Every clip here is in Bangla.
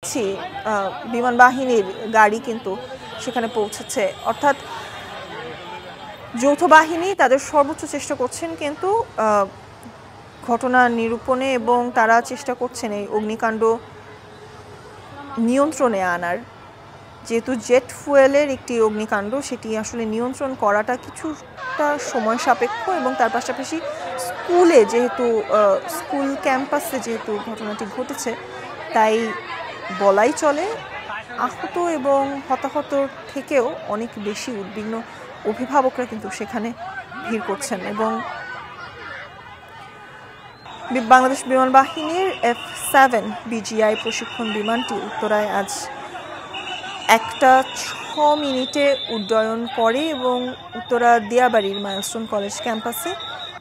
বিমান বাহিনীর গাড়ি কিন্তু সেখানে পৌঁছেছে, অর্থাৎ যৌথ বাহিনী তাদের সর্বোচ্চ চেষ্টা করছেন কিন্তু ঘটনা নিরূপণে, এবং তারা চেষ্টা করছেন এই অগ্নিকাণ্ড নিয়ন্ত্রণে আনার। যেহেতু জেট ফুয়েলের একটি অগ্নিকাণ্ড, সেটি আসলে নিয়ন্ত্রণ করাটা কিছুটা সময় সাপেক্ষ, এবং তার পাশাপাশি স্কুল ক্যাম্পাসে যেহেতু ঘটনাটি ঘটেছে, তাই বলাই চলে আহত এবং হতাহতর থেকেও অনেক বেশি উদ্বিগ্ন অভিভাবকরা কিন্তু সেখানে ভিড় করছেন। এবং বাংলাদেশ বিমান বাহিনীর F-7 BGI প্রশিক্ষণ বিমানটি উত্তরায় আজ 1:06 উড্ডয়ন করে এবং উত্তরা দিয়াবাড়ির মাইলস্টোন কলেজ ক্যাম্পাসে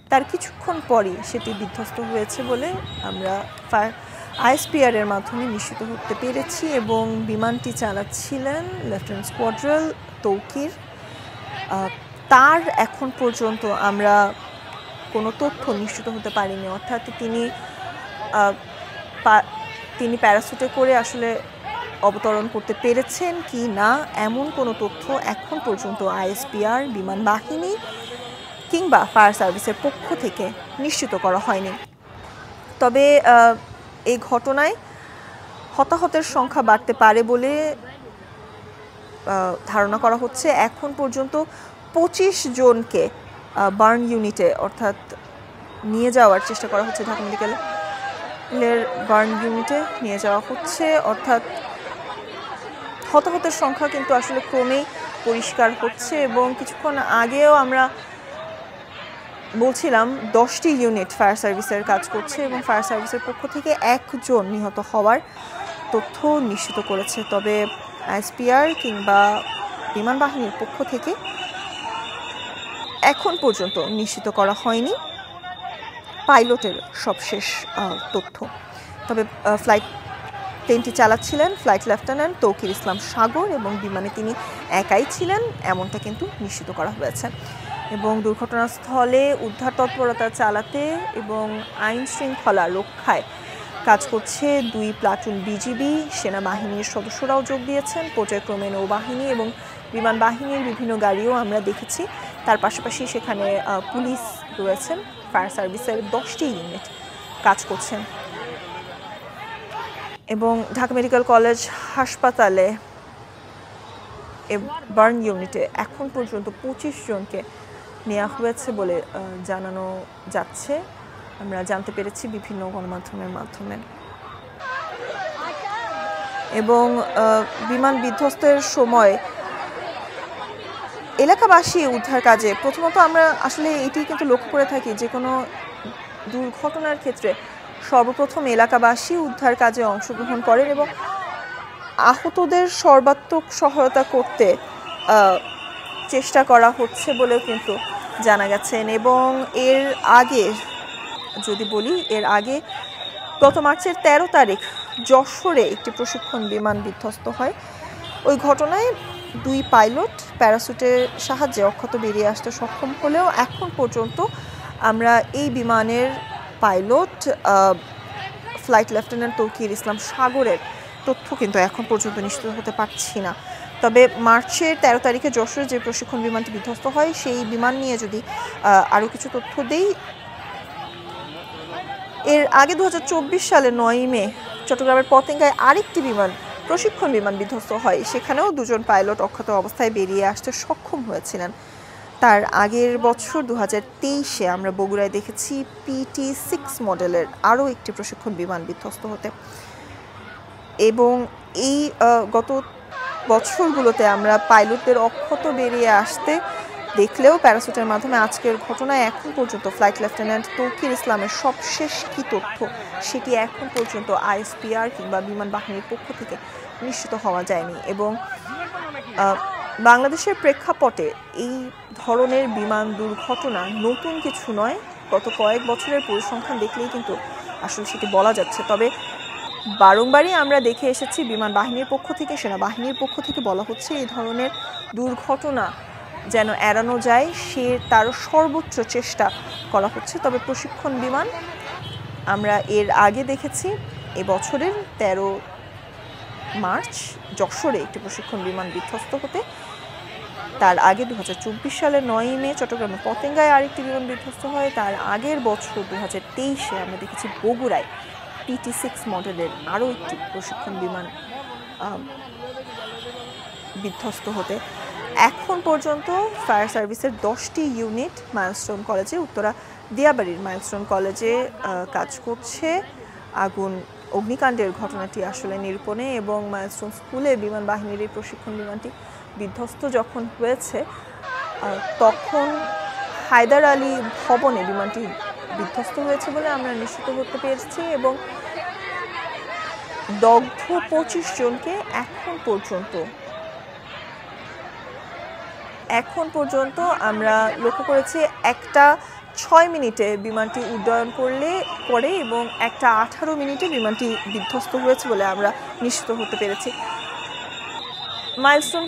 তার কিছুক্ষণ পরই সেটি বিধ্বস্ত হয়েছে বলে আমরা ISPR এর মাধ্যমে নিশ্চিত হতে পেরেছি। এবং বিমানটি চালাচ্ছিলেন লেফটেন্যান্ট স্কোয়াড্রন তৌকির। তার এখন পর্যন্ত আমরা কোনো তথ্য নিশ্চিত হতে পারিনি, অর্থাৎ তিনি প্যারাসুটে করে আসলে অবতরণ করতে পেরেছেন কি না, এমন কোনো তথ্য এখন পর্যন্ত ISPR, বিমান বাহিনী কিংবা ফায়ার সার্ভিসের পক্ষ থেকে নিশ্চিত করা হয়নি। তবে এই ঘটনায় হতাহতের সংখ্যা বাড়তে পারে বলে ধারণা করা হচ্ছে। এখন পর্যন্ত 25 জনকে বার্ন ইউনিটে অর্থাৎ নিয়ে যাওয়ার চেষ্টা করা হচ্ছে, ঢাকা মেডিকেলের বার্ন ইউনিটে নিয়ে যাওয়া হচ্ছে। অর্থাৎ হতাহতের সংখ্যা কিন্তু আসলে ক্রমেই পরিষ্কার হচ্ছে। এবং কিছুক্ষণ আগেও আমরা বলছিলাম 10টি ইউনিট ফায়ার সার্ভিসের কাজ করছে, এবং ফায়ার সার্ভিসের পক্ষ থেকে 1 জন নিহত হওয়ার তথ্য নিশ্চিত করেছে। তবে ISPR কিংবা বিমান বাহিনীর পক্ষ থেকে এখন পর্যন্ত নিশ্চিত করা হয়নি পাইলটের সবশেষ তথ্য। তবে প্লেনটি চালাচ্ছিলেন ফ্লাইট লেফটেন্যান্ট তৌকির ইসলাম সাগর, এবং বিমানে তিনি একাই ছিলেন এমনটা কিন্তু নিশ্চিত করা হয়েছে। এবং দুর্ঘটনাস্থলে উদ্ধার তৎপরতা চালাতে এবং আইন শৃঙ্খলা রক্ষায় কাজ করছে 2 প্লাটুন বিজিবি সেনাবাহিনীর সদস্যরাও যোগ দিয়েছেন। পর্যায়ক্রমে নৌবাহিনী এবং বিমান বাহিনীর বিভিন্ন গাড়িও আমরা দেখেছি। তার পাশাপাশি সেখানে পুলিশ রয়েছেন, ফায়ার সার্ভিসের 10টি ইউনিট কাজ করছেন। এবং ঢাকা মেডিকেল কলেজ হাসপাতালে বার্ন ইউনিটে এখন পর্যন্ত 25 জনকে নেওয়া হয়েছে বলে জানানো যাচ্ছে, আমরা জানতে পেরেছি বিভিন্ন গণমাধ্যমের মাধ্যমে। এবং বিমান বিধ্বস্তের সময় এলাকাবাসী উদ্ধার কাজে প্রথমত আমরা আসলে এটি কিন্তু লক্ষ্য করে থাকি, যে কোনো দুর্ঘটনার ক্ষেত্রে সর্বপ্রথম এলাকাবাসী উদ্ধার কাজে অংশগ্রহণ করেন এবং আহতদের সর্বাত্মক সহায়তা করতে চেষ্টা করা হচ্ছে বলেও কিন্তু জানা গেছেন। এবং এর আগে যদি বলি, এর আগে গত মার্চের 13 তারিখ যশোরে একটি প্রশিক্ষণ বিমান বিধ্বস্ত হয়। ওই ঘটনায় 2 পাইলট প্যারাসুটের সাহায্যে অক্ষত বেরিয়ে আসতে সক্ষম হলেও এখন পর্যন্ত আমরা এই বিমানের পাইলট ফ্লাইট লেফটেন্যান্ট তৌকির ইসলাম সাগরের তথ্য কিন্তু এখন পর্যন্ত নিশ্চিত হতে পারছি না। তবে মার্চের 13 তারিখে যশোরে যে প্রশিক্ষণ বিমানটি বিধ্বস্ত হয়, সেই বিমান নিয়ে যদি আরও কিছু তথ্য দেই, এর আগে 2024 সালের 9 মে চট্টগ্রামের পতেঙ্গায় আরেকটি প্রশিক্ষণ বিমান বিধ্বস্ত হয়। সেখানেও 2 জন পাইলট অক্ষত অবস্থায় বেরিয়ে আসতে সক্ষম হয়েছিলেন। তার আগের বছর 2023-এ আমরা বগুড়ায় দেখেছি PT-6 মডেলের আরও একটি প্রশিক্ষণ বিমান বিধ্বস্ত হতে। এবং এই গত বছরগুলোতে আমরা পাইলটদের অক্ষত বেরিয়ে আসতে দেখলেও প্যারাসুটের মাধ্যমে আজকের ঘটনায় এখন পর্যন্ত ফ্লাইট লেফটেন্যান্ট তৌকির ইসলামের সবশেষ কী তথ্য, সেটি এখন পর্যন্ত ISPR কিংবা বিমান বাহিনীর পক্ষ থেকে নিশ্চিত হওয়া যায়নি। এবং বাংলাদেশের প্রেক্ষাপটে এই ধরনের বিমান দুর্ঘটনা নতুন কিছু নয়, গত কয়েক বছরের পরিসংখ্যান দেখলেই কিন্তু আসলে সেটি বলা যাচ্ছে। তবে বারংবারই আমরা দেখে এসেছি বিমান বাহিনীর পক্ষ থেকে, সেনাবাহিনীর পক্ষ থেকে বলা হচ্ছে এই ধরনের দুর্ঘটনা যেন এড়ানো যায়, তার সর্বোচ্চ চেষ্টা করা হচ্ছে। তবে প্রশিক্ষণ বিমান আমরা এর আগে দেখেছি এবছরের 13 মার্চ যশোরে একটি প্রশিক্ষণ বিমান বিধ্বস্ত হতে, তার আগে 2024 সালের 9 মে চট্টগ্রামের পতেঙ্গায় আরেকটি বিমান বিধ্বস্ত হয়। তার আগের বছর 2023-এ আমরা দেখেছি বগুড়ায় PT-6 মডেলের আরও একটি প্রশিক্ষণ বিমান বিধ্বস্ত হতে। এখন পর্যন্ত ফায়ার সার্ভিসের 10টি ইউনিট মাইলস্টোন কলেজে, উত্তরা দিয়াবাড়ির মাইলস্টোন কলেজে কাজ করছে অগ্নিকাণ্ডের ঘটনাটি আসলে নিরূপণে। এবং মাইলস্টোন স্কুলে বিমান বাহিনীর এই প্রশিক্ষণ বিমানটি বিধ্বস্ত যখন হয়েছে তখন হায়দার আলী ভবনে বিমানটি বিধ্বস্ত হয়েছে বলে আমরা নিশ্চিত হতে পেরেছি। এবং দগ্ধ 25 জনকে এখন পর্যন্ত আমরা লক্ষ্য করেছি 1টা 6 মিনিটে বিমানটি উড্ডয়ন করে এবং 1টা 18 মিনিটে বিমানটি বিধ্বস্ত হয়েছে বলে আমরা নিশ্চিত হতে পেরেছি। মাইলস্টোন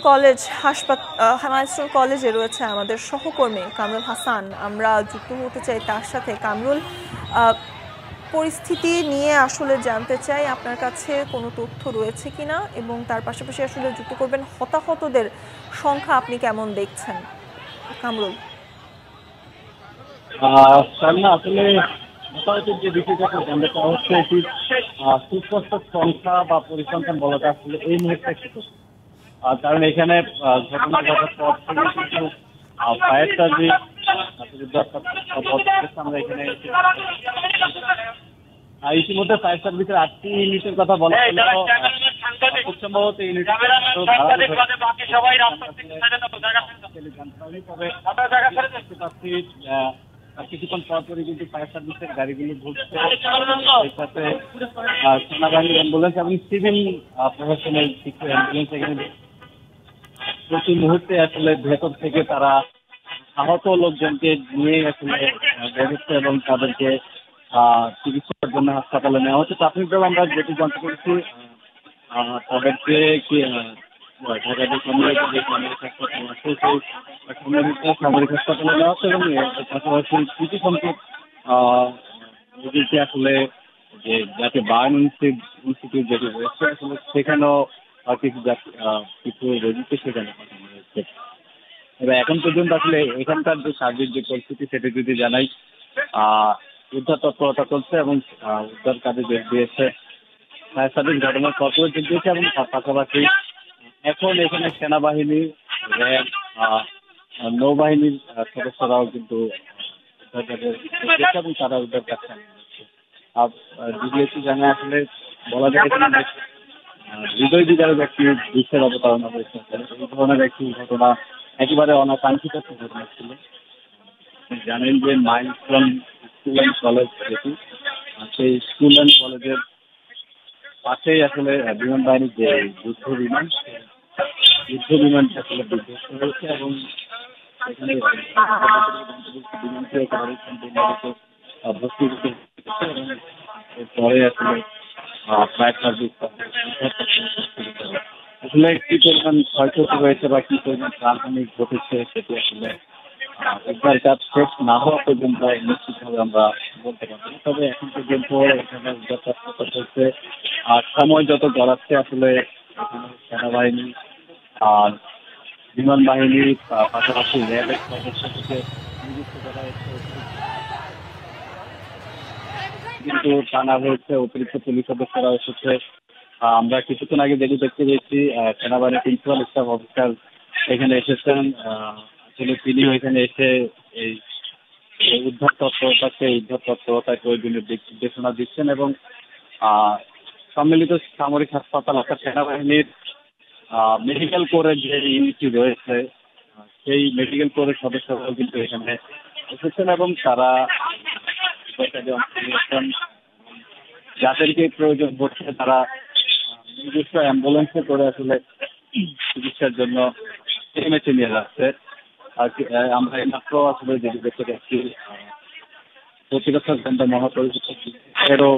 কলেজে রয়েছে আমাদের সহকর্মী কামরুল হাসান, আমরা যুক্ত হতে চাই তার সাথে। কামরুল, পরিস্থিতি নিয়ে আসলে জানতে চাই আপনার কাছে কোনো তথ্য রয়েছে কিনা, এবং তার পাশাপাশি আসলে যুক্ত করবেন হতাহতদের সংখ্যা আপনি কেমন দেখছেন। কামরুল। আসলে হতাহতের যে বিষয়টা জানতে চাওয়া হচ্ছে, এটি সুস্পষ্ট সংখ্যা বা পরিসংখ্যান বলাটা আসলে এই মুহূর্তে একটু, কারণ এখানে ঘটনা ঘটার পর থেকে কিন্তু ফায়ার সার্ভিস আমরা এখানে ইতিমধ্যে ফায়ার সার্ভিসের 8টি ইউনিটের কথা বলা হলো। খুব সম্ভবত ইউনিটের কিছুক্ষণ পরপরই কিন্তু ফায়ার সার্ভিসের গাড়িগুলো ঢুকছে, এর সাথে সেনাবাহিনীর অ্যাম্বুলেন্স এবং সিভিল প্রশাসনের কিছু অ্যাম্বুলেন্স এখানে প্রতি মুহূর্তে আসলে ভেতর থেকে তারা আহত লোকজনকে নিয়ে আসলে বেরোচ্ছে এবং তাদেরকে চিকিৎসার জন্য হাসপাতালে নেওয়া হচ্ছে। প্রাথমিকভাবে আমরা যেটি জানতে পেরেছি, তাদেরকে ঢাকা যে সামরিক হাসপাতাল আছে সেই সামরিক হাসপাতালে নেওয়া হচ্ছে এবং পাশাপাশি কিছু সংখ্যক রোগীকে আসলে যে যাতে বার্ন ইনস্টিটিউট যেটি রয়েছে আসলে সেখানেও কিছু রোগীকে সেখানে পাঠানো হয়েছে। এবার এখন পর্যন্ত আসলে এখানকার যে সার্বিক যে পরিস্থিতি সেটা যদি জানাই, উদ্ধার তৎপরতা চলছে এবং উদ্ধার কাজে যোগ দিয়েছে ফায়ার সার্ভিস ঘটনার পরপর যোগ দিয়েছে এবং তার পাশাপাশি এখন এখানে সেনাবাহিনী, র্যাব, নৌবাহিনীর সদস্যরাও কিন্তু উদ্ধার কাজে এবং তারা উদ্ধার কাজ চালিয়ে যাচ্ছে। ডিবিএসি জানায় আসলে বলা যায় এখানে হৃদয় বিদারক একটি দৃশ্যের অবতারণা হয়েছে। এই ধরনের একটি ঘটনা একেবারে অনাকাঙ্ক্ষিত একটি ঘটনা ছিল। জানেন যে মাইলস্টোন স্কুল অ্যান্ড কলেজ যেটি, সেই স্কুল অ্যান্ড কলেজের পাশেই আসলে বিমান বাহিনীর যে যুদ্ধ বিমানটি আসলে বিধ্বস্ত হয়েছে এবং সেখানে বিমানটি একেবারে ভর্তি এবং এরপরে আসলে ফায়ার সার্ভিস আসলে কি পরিমাণ ক্ষয়ক্ষতি হয়েছে বা কি পরিমাণ প্রাণহানি ঘটেছে সেটি আসলে একবার কাজ শেষ না হওয়া পর্যন্ত নিশ্চিতভাবে আমরা বলতে পারবো। তবে এখন পর্যন্ত এখানে উদ্ধার কাজ চলছে, আর সময় যত গড়াচ্ছে আসলে এখানে সেনাবাহিনী আর বিমান বাহিনী পাশাপাশি র্যাবের সদস্য থেকে নিযুক্ত করা হচ্ছে, কিন্তু টানা হয়েছে, অতিরিক্ত পুলিশ সদস্যরা এসেছে। আমরা কিছুক্ষণ আগে দেখতে পেয়েছি সেনাবাহিনীর প্রিন্সিপাল স্টাফ অফিসার এখানে এসেছেন। আসলে তিনি এখানে এসে এই উদ্ধার তৎপরতায় প্রয়োজনীয় দিক নির্দেশনা দিচ্ছেন এবং সম্মিলিত সামরিক হাসপাতাল অর্থাৎ সেনাবাহিনীর মেডিকেল কোরের যে ইউনিটটি রয়েছে সেই মেডিকেল কোরের সদস্যরাও কিন্তু এখানে এসেছেন এবং তারা যাদেরকে প্রয়োজন পড়ছে তারা নিজস্ব অ্যাম্বুলেন্সে করে আসলে চিকিৎসার জন্য এমএসে নিয়ে যাচ্ছে। আর আমরা এইমাত্র আসলে যেটি দেখতে পাচ্ছি প্রতিরক্ষা কেন্দ্র মহাপরিষদেরও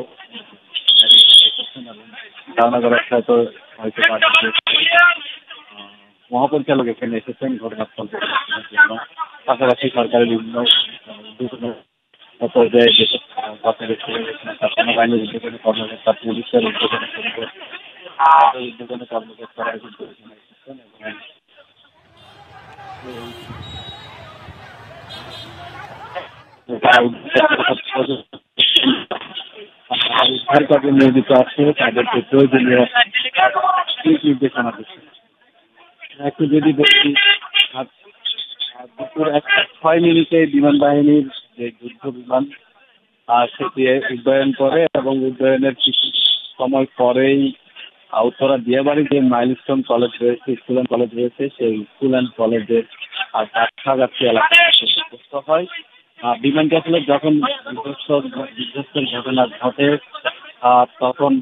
ধারণা করা হয়তো মহাপরিচালক এখানে এসেছেন ঘটনাস্থল জন্য, পাশাপাশি সরকারের বিভিন্ন পর্যায়ে যেসব সেনাবাহিনীর উদ্যোগে কর্মকর্তা পুলিশের উদ্যোগে উদ্বোধনী কর্মকর্তারা কিন্তু এখানে এসেছেন উদ্ধার কাজে নিয়োজিত আছে তাদেরকে প্রয়োজনীয় নির্দেশনা দিচ্ছে। একটু যদি দেখি দুপুর 1:06 বিমান বাহিনীর যে যুদ্ধ বিমান সেটি উড্ডয়ন করে এবং উড্ডয়নের কিছু সময় পরেই উত্তরা দিয়াবাড়ি যে মাইলস্টোন কলেজ রয়েছে, স্কুল অ্যান্ড কলেজ রয়েছে, সেই স্কুল অ্যান্ড কলেজের কাছাকাছি এলাকায় হয়। বিমানটি আসলে যখন বিধ্বস্তের ঘটনা ঘটে তখন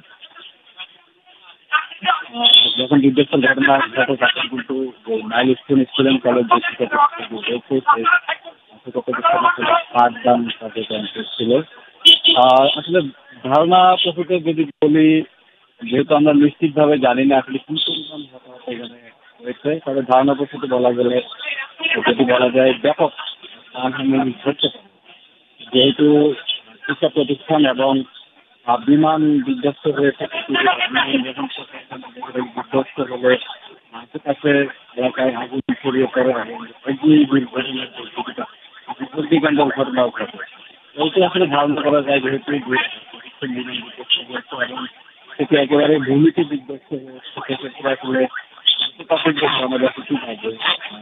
বিধ্বস্তের ঘটনা ঘটে তখন কিন্তু মাইলস্টোন স্কুল অ্যান্ড কলেজ যে পাঠদান ছিল। আসলে ধারণা প্রসূতে যদি বলি, যেহেতু আমরা নিশ্চিতভাবে জানি না আসলে কি পরিমাণ হতাহত এখানে হয়েছে, তবে ধারণা প্রসূতে বলা গেলে যদি বলা যায় ব্যাপক প্রাণহানি ঘটতে পারে, যেহেতু শিক্ষা প্রতিষ্ঠান এবং বিমান বিধ্বস্ত হয়েছে। বিধ্বস্ত হলে আশেপাশে এলাকায় আগুন ছড়িয়ে পড়ে এবং অগ্নিকাণ্ডের ঘটনাও ঘটে। এইটা আসলে ধারণা করা যায়, যেহেতু সেটি একেবারে ভূমিতে বিধ্বস্ত হয়েছে, সেক্ষেত্রে আসলে আশেপাশের যে জনবসতি থাকে,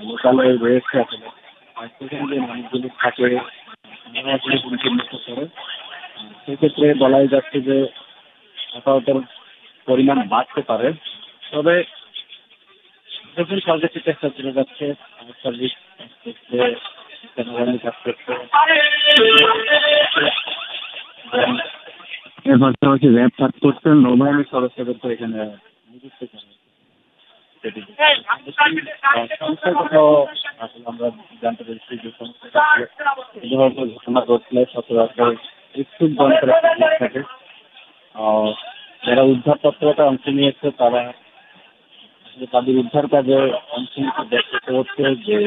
লোকালয় রয়েছে আসলে সেখানে যে মানুষগুলি থাকে আসলে ভূমিকে মুক্ত করে। সেক্ষেত্রে বলাই যাচ্ছে যে হতাহতের পরিমাণ বাড়তে পারে। তবে যখন সরকারি চেষ্টা চলে যাচ্ছে, সার্ভিস সেনাবাহিনী কাজ করছে, এর পাশাপাশি র্যাব কাজ করছেন, নৌবাহিনীর সদস্যদেরকে এখানে নিযুক্ত করা সমস্যার কথাও আসলে আমরা জানতে পেরেছি যে সমস্যা ঘটনা ঘটলে সচরাচর স্কুল যন্ত্রের থাকে। যারা উদ্ধার তৎপরতা অংশ নিয়েছে তারা তাদের উদ্ধার কাজে অংশ নিতে দেখতে হচ্ছে যে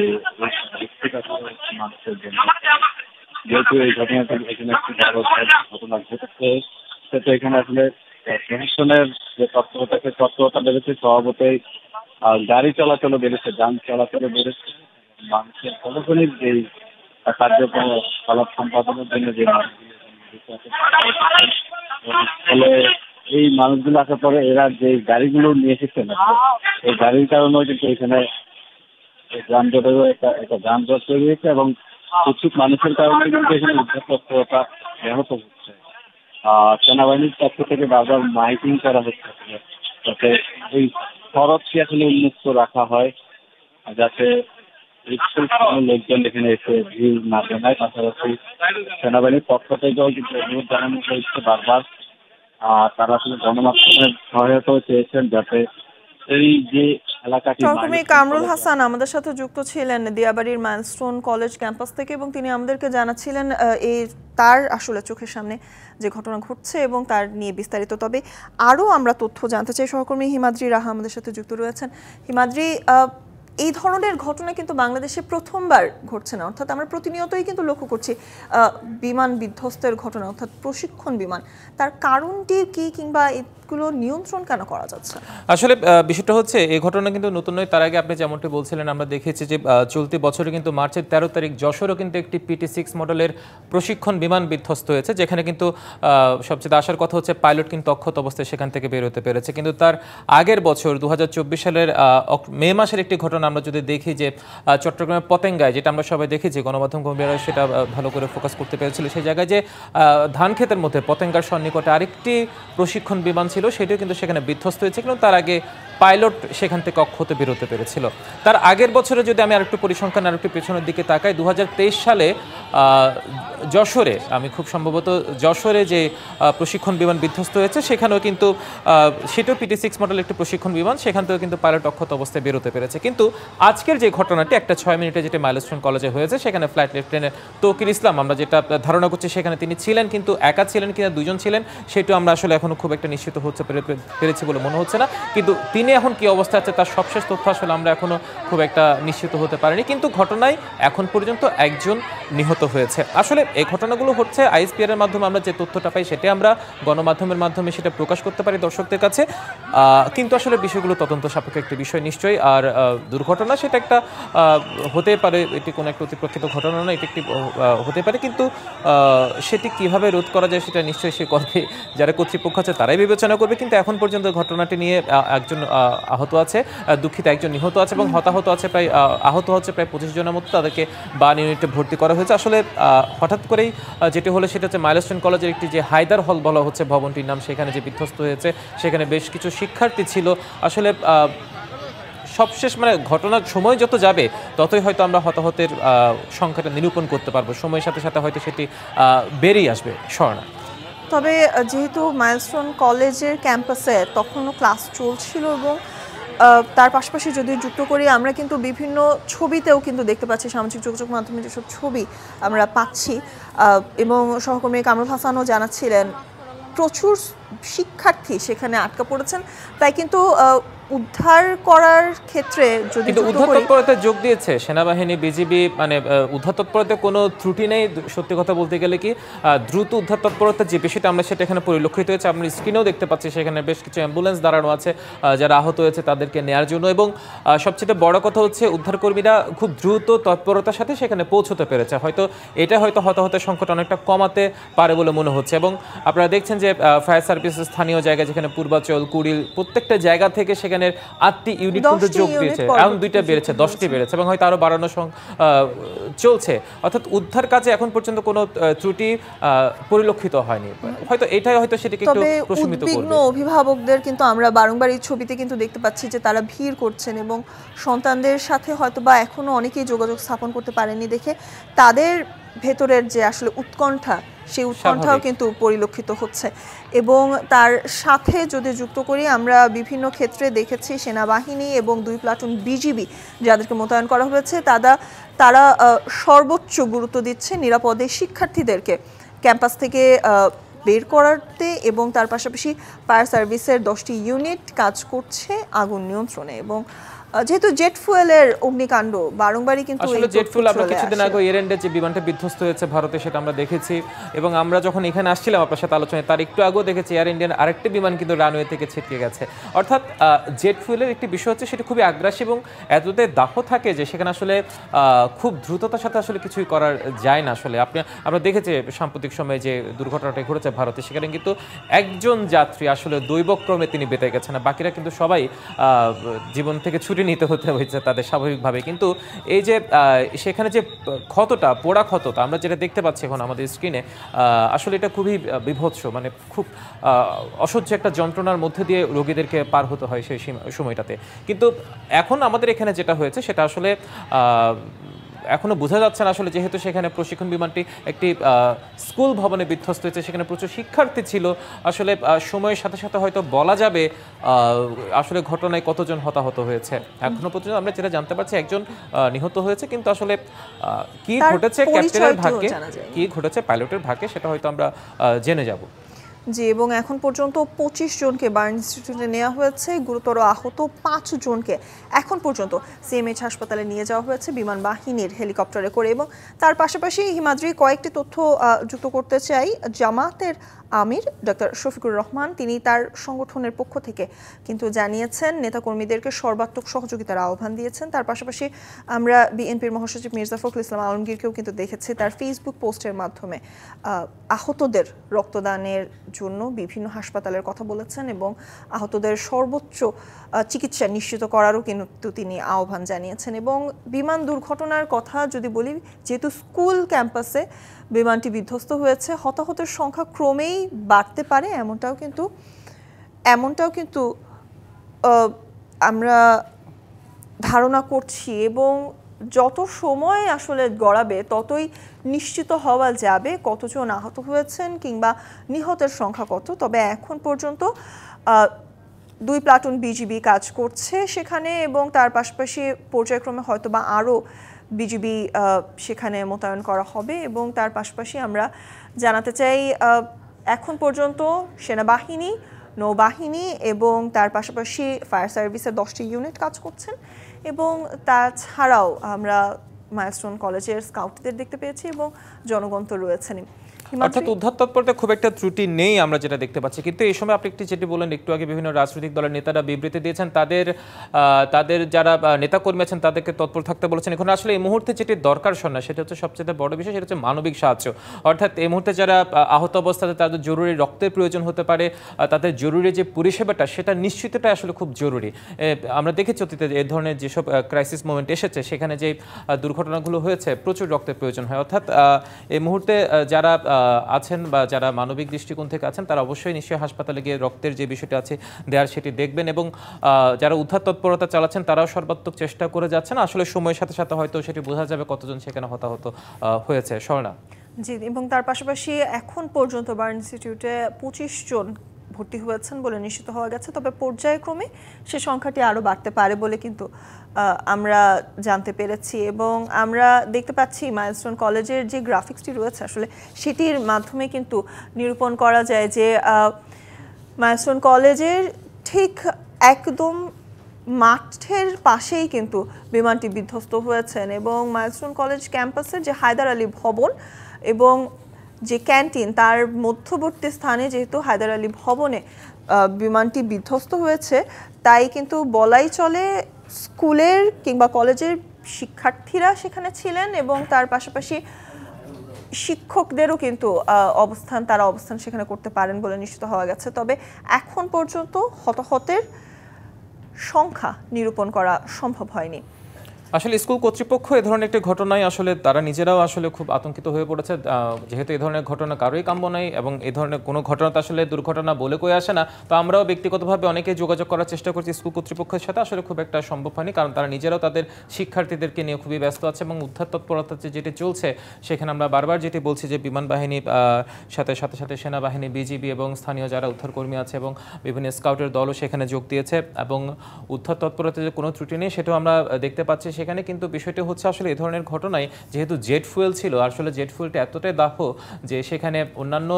মানুষের জন্য, যেহেতু এই ঘটনাটা এখানে একটি বড় ঘটনা ঘটেছে, সেটা এখানে আসলে প্রশাসনের যে তৎপরতা বেড়েছে, স্বভাবতই গাড়ি চলাচলও বেড়েছে, যান চলাচলও বেড়েছে, মানুষের প্রশাসনিক যেই কার্যকলাপ সম্পাদনের জন্য যে ফলে এই মানুষগুলো আসার পরে এরা যে গাড়িগুলো নিয়ে এসেছেন এই গাড়ির কারণেও কিন্তু এখানে যানজটেরও একটা যানজট তৈরি হয়েছে এবং কিছু মানুষের কারণে কিন্তু এখানে উদ্ধার তৎপরতা ব্যাহত হচ্ছে। সেনাবাহিনীর পক্ষ থেকে বারবার মাইকিং করা হচ্ছে যাতে এই সড়কটি আসলে উন্মুক্ত রাখা হয়, যাতে লোকজন এখানে এসে ভিড় না জানায়। পাশাপাশি সেনাবাহিনীর পক্ষ থেকেও কিন্তু অনুরোধ জানানো হয়েছে বারবার, তারা আসলে গণমাধ্যমের সহায়তাও চেয়েছেন যাতে এই যে এলাকাটি। সহকর্মী কামরুল হাসান আমাদের সাথে যুক্ত ছিলেন দিয়াবাড়ির মাইলস্টোন কলেজ ক্যাম্পাস থেকে এবং তিনি আমাদেরকে জানাচ্ছিলেন এই তার আসলে চোখের সামনে যে ঘটনা ঘটছে এবং তার নিয়ে বিস্তারিত। তবে আরও আমরা তথ্য জানতে চাই, সহকর্মী হিমাদ্রি রাহা আমাদের সাথে যুক্ত রয়েছেন। হিমাদ্রি, এই ধরনের ঘটনা কিন্তু বাংলাদেশে প্রথমবার ঘটছে না, অর্থাৎ আমরা প্রতিনিয়তই কিন্তু লক্ষ্য করছি বিমান বিধ্বস্তের ঘটনা, অর্থাৎ প্রশিক্ষণ বিমান। তার কারণটি কি কিংবা এগুলো নিয়ন্ত্রণ কেন করা যাচ্ছে? আসলে বিষয়টা হচ্ছে এই ঘটনা কিন্তু নতুন নয়। তার আগে আপনি যেমনটি বলছিলেন, আমরা দেখেছি যে চলতি বছরে কিন্তু মার্চের 13 তারিখ যশোরও কিন্তু একটি PT-6 মডেলের প্রশিক্ষণ বিমান বিধ্বস্ত হয়েছে, যেখানে কিন্তু সবচেয়ে আসার কথা হচ্ছে পাইলট কিন্তু অক্ষত অবস্থায় সেখান থেকে বের হতে পেরেছে। কিন্তু তার আগের বছর 2024 সালের মে মাসের একটি ঘটনা আমরা যদি দেখি যে চট্টগ্রামের পতেঙ্গায়, যেটা আমরা সবাই দেখেছি, গণমাধ্যম কর্মীরা সেটা ভালো করে ফোকাস করতে পেরেছিল, সেই জায়গায় যে ধান ক্ষেতের মধ্যে পতেঙ্গার সন্নিকটে আরেকটি প্রশিক্ষণ বিমান ছিল, সেটিও কিন্তু সেখানে বিধ্বস্ত হয়েছে। কিন্তু তার আগে পাইলট সেখান থেকে অক্ষত বেরোতে পেরেছিল। তার আগের বছরে যদি আমি আরেকটু পরিসংখ্যান আরেকটু পেছনের দিকে তাকাই, 2023 সালে যশোরে, আমি খুব সম্ভবত যশোরে যে প্রশিক্ষণ বিমান বিধ্বস্ত হয়েছে সেখানেও কিন্তু সেটাও PT-6 মডেল একটি প্রশিক্ষণ বিমান, সেখান থেকেও কিন্তু পাইলট অক্ষত অবস্থায় বেরোতে পেরেছে। কিন্তু আজকের যে ঘটনাটি একটা 6 মিনিটে যেটা মাইলস্টোন কলেজে হয়েছে, সেখানে ফ্লাইট লেফটেন্যান্ট তৌকির ইসলাম, আমরা যেটা ধারণা করছি সেখানে তিনি ছিলেন, কিন্তু একা ছিলেন কিনা দুজন ছিলেন সেটাও আমরা আসলে এখনো খুব একটা নিশ্চিত হচ্ছে পেরেছি বলে মনে হচ্ছে না। কিন্তু তিনি এখন কি অবস্থা আছে তার সবশেষ তথ্য আসলে আমরা এখনো খুব একটা নিশ্চিত হতে পারিনি। কিন্তু ঘটনায় এখন পর্যন্ত একজন নিহত হয়েছে। আসলে এই ঘটনাগুলো হচ্ছে আইএসপিআর এর মাধ্যমে আমরা যে তথ্যটা পাই সেটা আমরা গণমাধ্যমের মাধ্যমে সেটা প্রকাশ করতে পারি দর্শকদের কাছে, কিন্তু আসলে বিষয়গুলো তদন্ত সাপেক্ষ একটি বিষয় নিশ্চয়ই। আর দুর্ঘটনা সেটা একটা হতে পারে, এটি কোনো একটা অতিপ্রক্ষিত ঘটনা নয়, এটি একটি হতে পারে, কিন্তু সেটি কিভাবে রোধ করা যায় সেটা নিশ্চয়ই সে করবে, যারা কর্তৃপক্ষ আছে তারাই বিবেচনা করবে। কিন্তু এখন পর্যন্ত ঘটনাটি নিয়ে একজন আহত আছে, দুঃখিত একজন নিহত আছে এবং হতাহত আছে প্রায় আহত হচ্ছে প্রায় 25 জনের মতো, তাদেরকে বার্ন ইউনিটে ভর্তি করা হয়েছে। আসলে হঠাৎ করেই যেটি হলো সেটা হচ্ছে মাইলস্টোন কলেজের একটি যে হায়দার হল বলা হচ্ছে ভবনটির নাম, সেখানে যে বিধ্বস্ত হয়েছে সেখানে বেশ কিছু শিক্ষার্থী ছিল। আসলে সবশেষ মানে ঘটনার সময় যত যাবে ততই হয়তো আমরা হতাহতের সংখ্যাটা নিরূপণ করতে পারবো, সময়ের সাথে সাথে হয়তো সেটি বেরিয়ে আসবে। স্বর্ণা, তবে যেহেতু মাইলস্টোন কলেজের ক্যাম্পাসে তখনও ক্লাস চলছিল এবং তার পাশাপাশি যদি যুক্ত করি আমরা কিন্তু বিভিন্ন ছবিতেও কিন্তু দেখতে পাচ্ছি, সামাজিক যোগাযোগ মাধ্যমে যেসব ছবি আমরা পাচ্ছি, এবং সহকর্মী কামরুল হাসানও জানাচ্ছিলেন প্রচুর শিক্ষার্থী সেখানে আটকা পড়েছেন। তাই কিন্তু উদ্ধার করার ক্ষেত্রে যদি কিন্তু উদ্ধার তৎপরতায় যোগ দিয়েছে সেনাবাহিনী, বিজিবি, মানে উদ্ধার তৎপরতায় কোনো ত্রুটি নেই। সত্যি কথা বলতে গেলে কি দ্রুত উদ্ধার তৎপরতা যে বিষয়টা আমরা সেটা এখানে পরিলক্ষিত হয়েছে, আমরা স্ক্রিনেও দেখতে পাচ্ছি সেখানে বেশ কিছু অ্যাম্বুলেন্স দাঁড়ানো আছে যারা আহত হয়েছে তাদেরকে নেওয়ার জন্য। এবং সবচেয়ে বড় কথা হচ্ছে উদ্ধারকর্মীরা খুব দ্রুত তৎপরতার সাথে সেখানে পৌঁছতে পেরেছে। এটা হয়তো হতাহতের সংখ্যাটা অনেকটা কমাতে পারে বলে মনে হচ্ছে। এবং আপনারা দেখছেন যে ফায়ার সার্ভিস স্থানীয় জায়গায় যেখানে পূর্বাচল, কুড়িল, প্রত্যেকটা জায়গা থেকে সেখানে 8টি ইউনিট কিন্তু যোগ দিয়েছে, এখন 2টা বেড়েছে, 10টি বেড়েছে এবং হয়তো আরো বাড়ানো চলছে। অর্থাৎ উদ্ধার কাজে এখন পর্যন্ত কোনো ত্রুটি পরিলক্ষিত হয়নি। হয়তো এটাই হয়তো সেটাকে একটু প্রশমিত করবে। উদ্বিগ্ন অভিভাবকদের কিন্তু আমরা বারংবার এই ছবিতে কিন্তু দেখতে পাচ্ছি যে তারা ভিড় করছেন এবং সন্তানদের সাথে হয়তোবা এখনো অনেকেই যোগাযোগ স্থাপন করতে পারেনি দেখে তাদের ভেতরের যে আসলে উৎকণ্ঠা, সেই উৎকণ্ঠাও কিন্তু পরিলক্ষিত হচ্ছে। এবং তার সাথে যদি যুক্ত করি আমরা বিভিন্ন ক্ষেত্রে দেখেছি সেনাবাহিনী এবং 2 প্লাটুন বিজিবি যাদেরকে মোতায়েন করা হয়েছে তারা সর্বোচ্চ গুরুত্ব দিচ্ছে নিরাপদে শিক্ষার্থীদেরকে ক্যাম্পাস থেকে বের করাতে, এবং তার পাশাপাশি ফায়ার সার্ভিসের 10টি ইউনিট কাজ করছে আগুন নিয়ন্ত্রণে। এবং যেহেতু জেট ফুয়েলের অগ্নিকাণ্ড বারংবারই কিন্তু আসলে জেট ফুয়েল আমরা কিছুদিন আগে এয়ারএন্ডে যে বিমানটা বিধ্বস্ত হয়েছে ভারতে সেটা আমরা দেখেছি, এবং আমরা যখন এখানে আসছিলাম আপনার সাথে আলোচনায় তার একটু আগেও দেখেছি এয়ার ইন্ডিয়ান আরেকটি বিমান কিন্তু রানওয়ে থেকে ছিটকে গেছে। অর্থাৎ জেট ফুয়েলের একটি বিষয় হচ্ছে সেটা খুবই আগ্রাসী এবং এতটাই দাহ থাকে যে সেখানে আসলে খুব দ্রুততার সাথে আসলে কিছুই করার যায় না। আসলে আমরা দেখেছি সাম্প্রতিক সময়ে যে দুর্ঘটনাটা ঘটেছে ভারতে, সেখানে কিন্তু একজন যাত্রী আসলে দৈবক্রমে তিনি বেঁচে গেছেন, বাকিরা কিন্তু সবাই জীবন থেকে ছুটি নিতে হতে হয়েছে তাদের স্বাভাবিকভাবে। কিন্তু এই যে সেখানে যে ক্ষতটা, পোড়া ক্ষতটা আমরা যেটা দেখতে পাচ্ছি এখন আমাদের স্ক্রিনে, আসলে এটা খুবই বিভৎস, মানে খুব অসহ্য একটা যন্ত্রণার মধ্যে দিয়ে রোগীদেরকে পার হতে হয় সেই সময়টাতে। কিন্তু এখন আমাদের এখানে যেটা হয়েছে সেটা আসলে এখনো বোঝা যাচ্ছে না আসলে, যেহেতু সেখানে প্রশিক্ষণ বিমানটি একটি স্কুল ভবনে বিধ্বস্ত হয়েছে, সেখানে প্রচুর শিক্ষার্থী ছিল। আসলে সময়ের সাথে সাথে হয়তো বলা যাবে আসলে ঘটনায় কতজন হতাহত হয়েছে। এখনো পর্যন্ত আমরা যেটা জানতে পারছি একজন নিহত হয়েছে, কিন্তু আসলে কি ঘটেছে ক্যাপ্টেনের ভাগ্যে, কি ঘটেছে পাইলটের ভাগ্যে, সেটা হয়তো আমরা জেনে যাব। জি, এবং এখন পর্যন্ত 25 জনকে বার্ন ইনস্টিটিউটে নেওয়া হয়েছে, গুরুতর আহত 5 জনকে এখন পর্যন্ত সিএমএইচ হাসপাতালে নিয়ে যাওয়া হয়েছে বিমান বাহিনীর হেলিকপ্টারে করে। এবং তার পাশাপাশি হিমাদ্রি কয়েকটি তথ্য যুক্ত করতে চাই। জামাতের আমির ডক্টর শফিকুর রহমান তিনি তার সংগঠনের পক্ষ থেকে কিন্তু জানিয়েছেন, নেতাকর্মীদেরকে সর্বাত্মক সহযোগিতার আহ্বান দিয়েছেন। তার পাশাপাশি আমরা বিএনপির মহাসচিব মির্জা ফখরুল ইসলাম আলমগীরকেও কিন্তু দেখেছি তার ফেসবুক পোস্টের মাধ্যমে আহতদের রক্তদানের জন্য বিভিন্ন হাসপাতালের কথা বলেছেন এবং আহতদের সর্বোচ্চ চিকিৎসা নিশ্চিত করারও কিন্তু তিনি আহ্বান জানিয়েছেন। এবং বিমান দুর্ঘটনার কথা যদি বলি, যেহেতু স্কুল ক্যাম্পাসে বিমানটি বিধ্বস্ত হয়েছে, হতাহতের সংখ্যা ক্রমেই বাড়তে পারে এমনটাও কিন্তু আমরা ধারণা করছি। এবং যত সময় আসলে গড়াবে ততই নিশ্চিত হওয়া যাবে কতজন আহত হয়েছেন কিংবা নিহতের সংখ্যা কত। তবে এখন পর্যন্ত 2 প্লাটুন বিজিবি কাজ করছে সেখানে, এবং তার পাশাপাশি পর্যায়ক্রমে হয়তোবা আরও বিজিবি সেখানে মোতায়েন করা হবে। এবং তার পাশাপাশি আমরা জানাতে চাই এখন পর্যন্ত সেনাবাহিনী, নৌবাহিনী এবং তার পাশাপাশি ফায়ার সার্ভিসের 10টি ইউনিট কাজ করছেন। এবং তাছাড়াও আমরা মাইলস্টোন কলেজের স্কাউটদের দেখতে পেয়েছি এবং জনগণ তো রয়েছেনই। অর্থাৎ উদ্ধার তৎপরতা খুব একটা ত্রুটি নেই আমরা যেটা দেখতে পাচ্ছি, কিন্তু এই সময় আপনি যেটি বললেন একটু আগে, বিভিন্ন রাজনৈতিক দলের নেতারা বিবৃতি দিয়েছেন, তাদের যারা নেতাকর্মী আছেন তাদেরকে তৎপর থাকতে বলেছেন। এখন আসলে এই মুহূর্তে যেটি দরকার শোনা, সেটা হচ্ছে সবচেয়ে বড় বিষয়, সেটা হচ্ছে মানবিক সাহায্য। অর্থাৎ এই মুহূর্তে যারা আহত অবস্থাতে তাদের জরুরি রক্তের প্রয়োজন হতে পারে, তাদের জরুরি যে পরিষেবাটা সেটা নিশ্চিতটা আসলে খুব জরুরি। আমরা দেখেছি অতীতে এই ধরনের যেসব ক্রাইসিস মোমেন্ট এসেছে সেখানে যে দুর্ঘটনাগুলো হয়েছে প্রচুর রক্তের প্রয়োজন হয়। অর্থাৎ এই মুহূর্তে যারা আছেন বা যারা মানবিক দৃষ্টিকোণ থেকে আছেন তারা অবশ্যই নিশ্চয়ই হাসপাতালে গিয়ে রক্তের যে বিষয়টা আছে দেয়ার সেটি দেখবেন, এবং যারা উদ্ধার তৎপরতা চালাচ্ছেন তারাও সর্বাত্মক চেষ্টা করে যাচ্ছেন। আসলে সময়ের সাথে সাথে হয়তো সেটি বোঝা যাবে কতজন সেখানে হতাহত হয়েছে। স্বর্ণা। জি, এবং তার পাশাপাশি এখন পর্যন্ত বার্ন ইনস্টিটিউটে 25 জন ভর্তি হয়েছেন বলে নিশ্চিত হওয়া গেছে, তবে পর্যায়ক্রমে সে সংখ্যাটি আরও বাড়তে পারে বলে কিন্তু আমরা জানতে পেরেছি। এবং আমরা দেখতে পাচ্ছি মাইলস্টোন কলেজের যে গ্রাফিক্সটি রয়েছে আসলে সেটির মাধ্যমে কিন্তু নিরূপণ করা যায় যে মাইলস্টোন কলেজের ঠিক একদম মাঠের পাশেই কিন্তু বিমানটি বিধ্বস্ত হয়েছেন, এবং মাইলস্টোন কলেজ ক্যাম্পাসের যে হায়দার আলী ভবন এবং যে ক্যান্টিন তার মধ্যবর্তী স্থানে যেহেতু হায়দার আলী ভবনে বিমানটি বিধ্বস্ত হয়েছে, তাই কিন্তু বলাই চলে স্কুলের কিংবা কলেজের শিক্ষার্থীরা সেখানে ছিলেন এবং তার পাশাপাশি শিক্ষকদেরও কিন্তু তারা অবস্থান সেখানে করতে পারেন বলে নিশ্চিত হওয়া গেছে। তবে এখন পর্যন্ত হতাহতের সংখ্যা নিরূপণ করা সম্ভব হয়নি। আসলে স্কুল কর্তৃপক্ষ এই ধরনের একটি ঘটনায় আসলে তারা নিজেরাও আসলে খুব আতঙ্কিত হয়ে পড়েছে, যেহেতু এই ধরনের ঘটনা কারোই কাম্য নাই এবং এই ধরনের কোনো ঘটনা তো আসলে দুর্ঘটনা বলে কই আসে না। তো আমরাও ব্যক্তিগতভাবে অনেকেই যোগাযোগ করার চেষ্টা করছি স্কুল কর্তৃপক্ষের সাথে, আসলে খুব একটা সম্ভব হয়নি, কারণ তারা নিজেরাও তাদের শিক্ষার্থীদেরকে নিয়ে খুবই ব্যস্ত আছে এবং উদ্ধার তৎপরতা যেটি চলছে সেখানে আমরা বারবার যেটি বলছি যে বিমান বাহিনীর সাথে সাথে সেনাবাহিনী, বিজিবি এবং স্থানীয় যারা উদ্ধারকর্মী আছে এবং বিভিন্ন স্কাউটের দলও সেখানে যোগ দিয়েছে এবং উদ্ধার তৎপরতা যে কোনো ত্রুটি নেই সেটাও আমরা দেখতে পাচ্ছি সেখানে। কিন্তু বিষয়টি হচ্ছে আসলে এই ধরনের ঘটনায় যেহেতু জেট ফুয়েল ছিল, আসলে জেট ফুয়েলটা এতটাই দাহ যে সেখানে অন্যান্য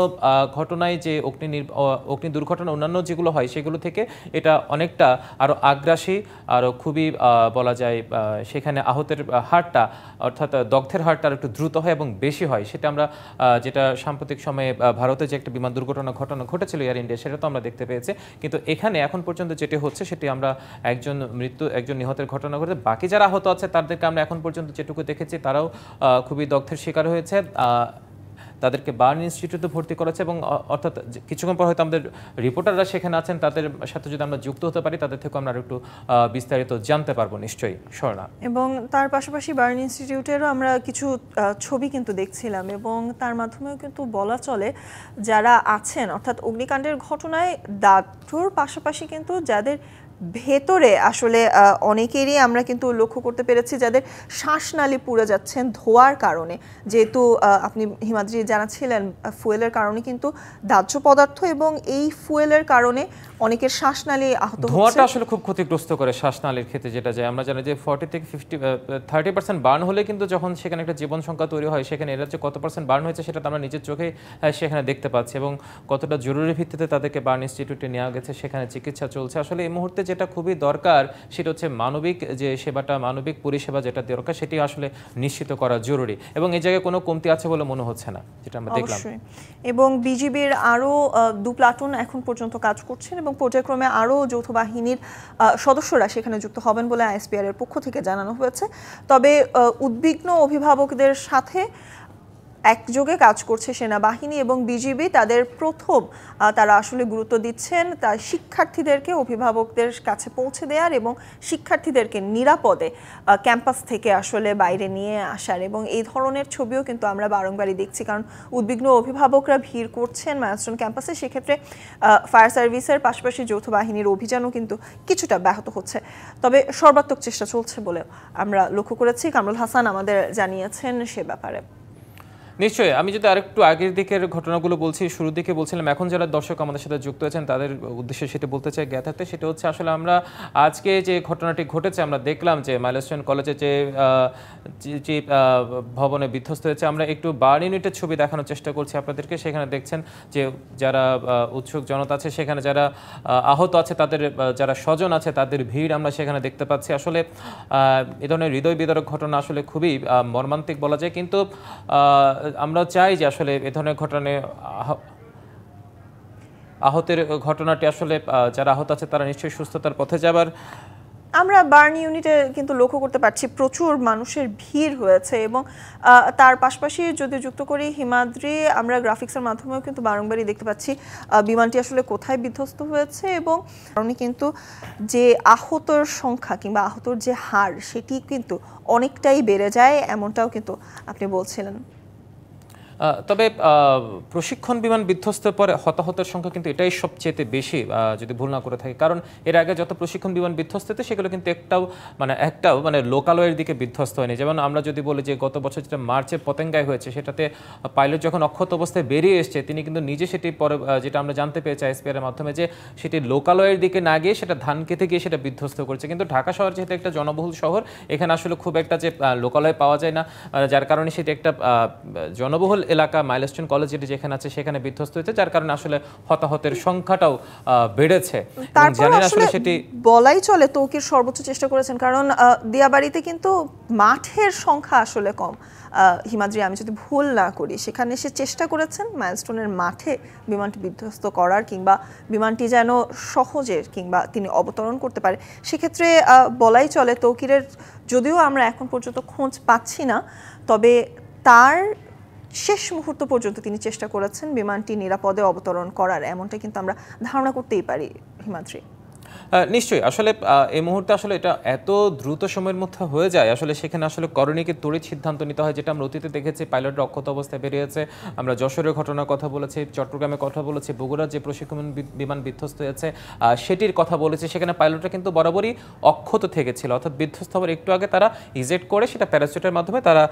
ঘটনায় যে অগ্নি দুর্ঘটনা অন্যান্য যেগুলো হয় সেগুলো থেকে এটা অনেকটা আরও আগ্রাসী, আরও খুবই বলা যায় সেখানে আহতের হারটা অর্থাৎ দগ্ধের হারটা আর একটু দ্রুত হয় এবং বেশি হয়। সেটা আমরা যেটা সাম্প্রতিক সময়ে ভারতে যে একটা বিমান দুর্ঘটনা ঘটেছিল এয়ার ইন্ডিয়া, সেটা তো আমরা দেখতে পেয়েছি। কিন্তু এখানে এখন পর্যন্ত যেটি হচ্ছে সেটি আমরা একজন নিহতের ঘটনা ঘটেছে, বাকি যারা আহত আছে তাদেরকে আমরা এখন পর্যন্ত যেটুকু দেখেছি তারাও খুবই দগ্ধের শিকার হয়েছে। তাদেরকে বার্ন ইনস্টিটিউটে ভর্তি করেছে এবং অর্থাৎ কিছুক্ষণ পর হয়তো আমাদের রিপোর্টাররা সেখানে আছেন, তাদের সাথে যদি আমরা যুক্ত হতে পারি তাদের থেকে আমরা একটু বিস্তারিত জানতে পারবো নিশ্চয়ই। স্বর্ণা। এবং তার পাশাপাশি বার্ন ইনস্টিটিউটেরও আমরা কিছু ছবি কিন্তু দেখছিলাম এবং তার মাধ্যমেও কিন্তু বলা চলে যারা আছেন অর্থাৎ অগ্নিকাণ্ডের ঘটনায় দাহ্যর পাশাপাশি কিন্তু যাদের ভেতরে আসলে অনেকেরই আমরা কিন্তু লক্ষ্য করতে পেরেছি যাদের শ্বাসনালী পুড়ে যাচ্ছেন ধোঁয়ার কারণে, যেহেতু আপনি হিমাদ্রি জানাচ্ছিলেন ফুয়েলের কারণে কিন্তু দাহ্য পদার্থ এবং এই ফুয়েলের কারণে অনেকের শ্বাসনালী আহত হচ্ছে। ধোঁয়াটা আসলে খুব ক্ষতিগ্রস্ত করে শ্বাসনালীর ক্ষেত্রে, যেটা যায় আমরা জানি যে 40 থেকে 30% বার্ন হলে কিন্তু যখন সেখানে একটা জীবন সংখ্যা তৈরি হয় সেখানে এরা যে কত % বার্ন হয়েছে সেটা আমরা নিজের চোখে সেখানে দেখতে পাচ্ছি এবং কতটা জরুরি ভিত্তিতে তাদেরকে বার্ন ইনস্টিটিউটে নেওয়া গেছে, সেখানে চিকিৎসা চলছে। আসলে এই মুহূর্তে যেটা খুবই দরকার সেটা হচ্ছে মানবিক যে সেবাটা, মানবিক পরিষেবা যেটা দরকার সেটি আসলে নিশ্চিত করা জরুরি এবং এই জায়গায় কোনো কমতি আছে বলে মনে হচ্ছে না, যেটা আমরা দেখলাম। এবং বিজিবির আরও 2 প্লাটুন এখন পর্যন্ত কাজ করছেন এবং পর্যায়ক্রমে আরও যৌথ বাহিনীর সদস্যরা সেখানে যুক্ত হবেন বলে আইএসপিআর এর পক্ষ থেকে জানানো হয়েছে। তবে উদ্বিগ্ন অভিভাবকদের সাথে একযোগে কাজ করছে সেনাবাহিনী এবং বিজিবি। তাদের তারা আসলে গুরুত্ব দিচ্ছেন তার শিক্ষার্থীদেরকে অভিভাবকদের কাছে পৌঁছে দেওয়ার এবং শিক্ষার্থীদেরকে নিরাপদে ক্যাম্পাস থেকে আসলে বাইরে নিয়ে আসার, এবং এই ধরনের ছবিও কিন্তু আমরা বারংবারই দেখছি, কারণ উদ্বিগ্ন অভিভাবকরা ভিড় করছেন মাইলস্টোন ক্যাম্পাসে। সেক্ষেত্রে ফায়ার সার্ভিসের পাশাপাশি যৌথ বাহিনীর অভিযানও কিন্তু কিছুটা ব্যাহত হচ্ছে, তবে সর্বাত্মক চেষ্টা চলছে বলে আমরা লক্ষ্য করেছি। কামরুল হাসান আমাদের জানিয়েছেন সে ব্যাপারে। নিশ্চয়ই। আমি যদি আরেকটু আগের দিকের ঘটনাগুলো বলছি, শুরুর দিকে বলছিলাম, এখন যারা দর্শক আমাদের সাথে যুক্ত হয়েছেন তাদের উদ্দেশ্যে সেটা বলতে চাই জ্ঞাতার্থে। সেটা হচ্ছে আসলে আমরা আজকে যে ঘটনাটি ঘটেছে, আমরা দেখলাম যে মাইলস্টোন কলেজে যে ভবনে বিধ্বস্ত হয়েছে, আমরা একটু বার্ন ইউনিটের ছবি দেখানোর চেষ্টা করছি আপনাদেরকে। সেখানে দেখছেন যে যারা উৎসুক জনতা আছে, সেখানে যারা আহত আছে, তাদের যারা স্বজন আছে, তাদের ভিড় আমরা সেখানে দেখতে পাচ্ছি। আসলে এ ধরনের হৃদয় বিদারক ঘটনা আসলে খুবই মর্মান্তিক বলা যায়, কিন্তু আমরা চাই যে আসলে এ ধরনের ঘটনায় আহতের ঘটনাটি আসলে যারা আহত আছে তারা নিশ্চয়ই সুস্থতার পথে যাবার। আমরা বার্ন ইউনিটে কিন্তু লক্ষ্য করতে পারছি প্রচুর মানুষের ভিড় হয়েছে, এবং তার পাশাপাশি যদি যুক্ত করি হিমাদ্রি, আমরা গ্রাফিক্সের মাধ্যমেও কিন্তু বারংবারই দেখতে পাচ্ছি বিমানটি আসলে কোথায় বিধ্বস্ত হয়েছে, এবং কারণে কিন্তু যে আহতর সংখ্যা কিংবা আহতর যে হার সেটি কিন্তু অনেকটাই বেড়ে যায়, এমনটাও কিন্তু আপনি বলছিলেন। তবে প্রশিক্ষণ বিমান বিধ্বস্তের পরে হতাহতের সংখ্যা কিন্তু এটাই সবচেয়ে বেশি, যদি ভুল না করে থাকি। কারণ এর আগে যত প্রশিক্ষণ বিমান বিধ্বস্ত হতে সেগুলো কিন্তু একটাও মানে লোকালয়ের দিকে বিধ্বস্ত হয়নি। যেমন আমরা যদি বলি যে গত বছর যেটা মার্চে পতেঙ্গায় হয়েছে, সেটাতে পাইলট যখন অক্ষত অবস্থায় বেরিয়ে এসছে, তিনি কিন্তু নিজে সেটি পরে যেটা আমরা জানতে পেরেছি আইএসপিআর এর মাধ্যমে, যে সেটি লোকালয়ের দিকে না গিয়ে সেটা ধানক্ষেতে গিয়ে সেটা বিধ্বস্ত করেছে। কিন্তু ঢাকা শহর যেহেতু একটা জনবহুল শহর, এখানে আসলে খুব একটা যে লোকালয় পাওয়া যায় না, যার কারণে সেটি একটা জনবহুল এলাকা মাইলস্টোন কলেজ যেখানে আছে সেখানে বিধ্বস্ত হয়েছে, যার কারণে আসলে হতাহতের সংখ্যাটাও বেড়েছে। জানেন আসলে সেটি বলাই চলে তৌকির সর্বোচ্চ চেষ্টা করেছেন, কারণ দিয়াবাড়িতে কিন্তু মাঠের সংখ্যা আসলে কম। হিমাদ্রি, আমি যদি ভুল না করি, সেখানে সে চেষ্টা করেছেন মাইলস্টোনের মাঠে বিমানটি বিধ্বস্ত করার, কিংবা বিমানটি যেন সহজে কিংবা তিনি অবতরণ করতে পারে। সেক্ষেত্রে বলাই চলে তৌকিরের, যদিও আমরা এখন পর্যন্ত খোঁজ পাচ্ছি না, তবে তার শেষ মুহূর্ত পর্যন্ত তিনি চেষ্টা করেছেন বিমানটি নিরাপদে অবতরণ করার, এমনটা কিন্তু আমরা ধারণা করতেই পারি হিমাদ্রি। নিশ্চয়ই। আসলে এই মুহূর্তে আসলে এটা এত দ্রুত সময়ের মধ্যে হয়ে যায়, আসলে সেখানে আসলে করণীয়কে তড়িৎ সিদ্ধান্ত নিতে হয়, যেটা আমরা অতীতে দেখেছি। পাইলটরা অক্ষত অবস্থায় বেরিয়েছে, আমরা যশোরের ঘটনার কথা বলেছি, চট্টগ্রামের কথা বলেছি, বগুড়ার যে প্রশিক্ষণ বিমান বিধ্বস্ত হয়েছে সেটির কথা বলেছি। সেখানে পাইলটরা কিন্তু বরাবরই অক্ষত থেকেছিল, অর্থাৎ বিধ্বস্ত হওয়ার একটু আগে তারা ইজেক্ট করে সেটা প্যারাচুটের মাধ্যমে তারা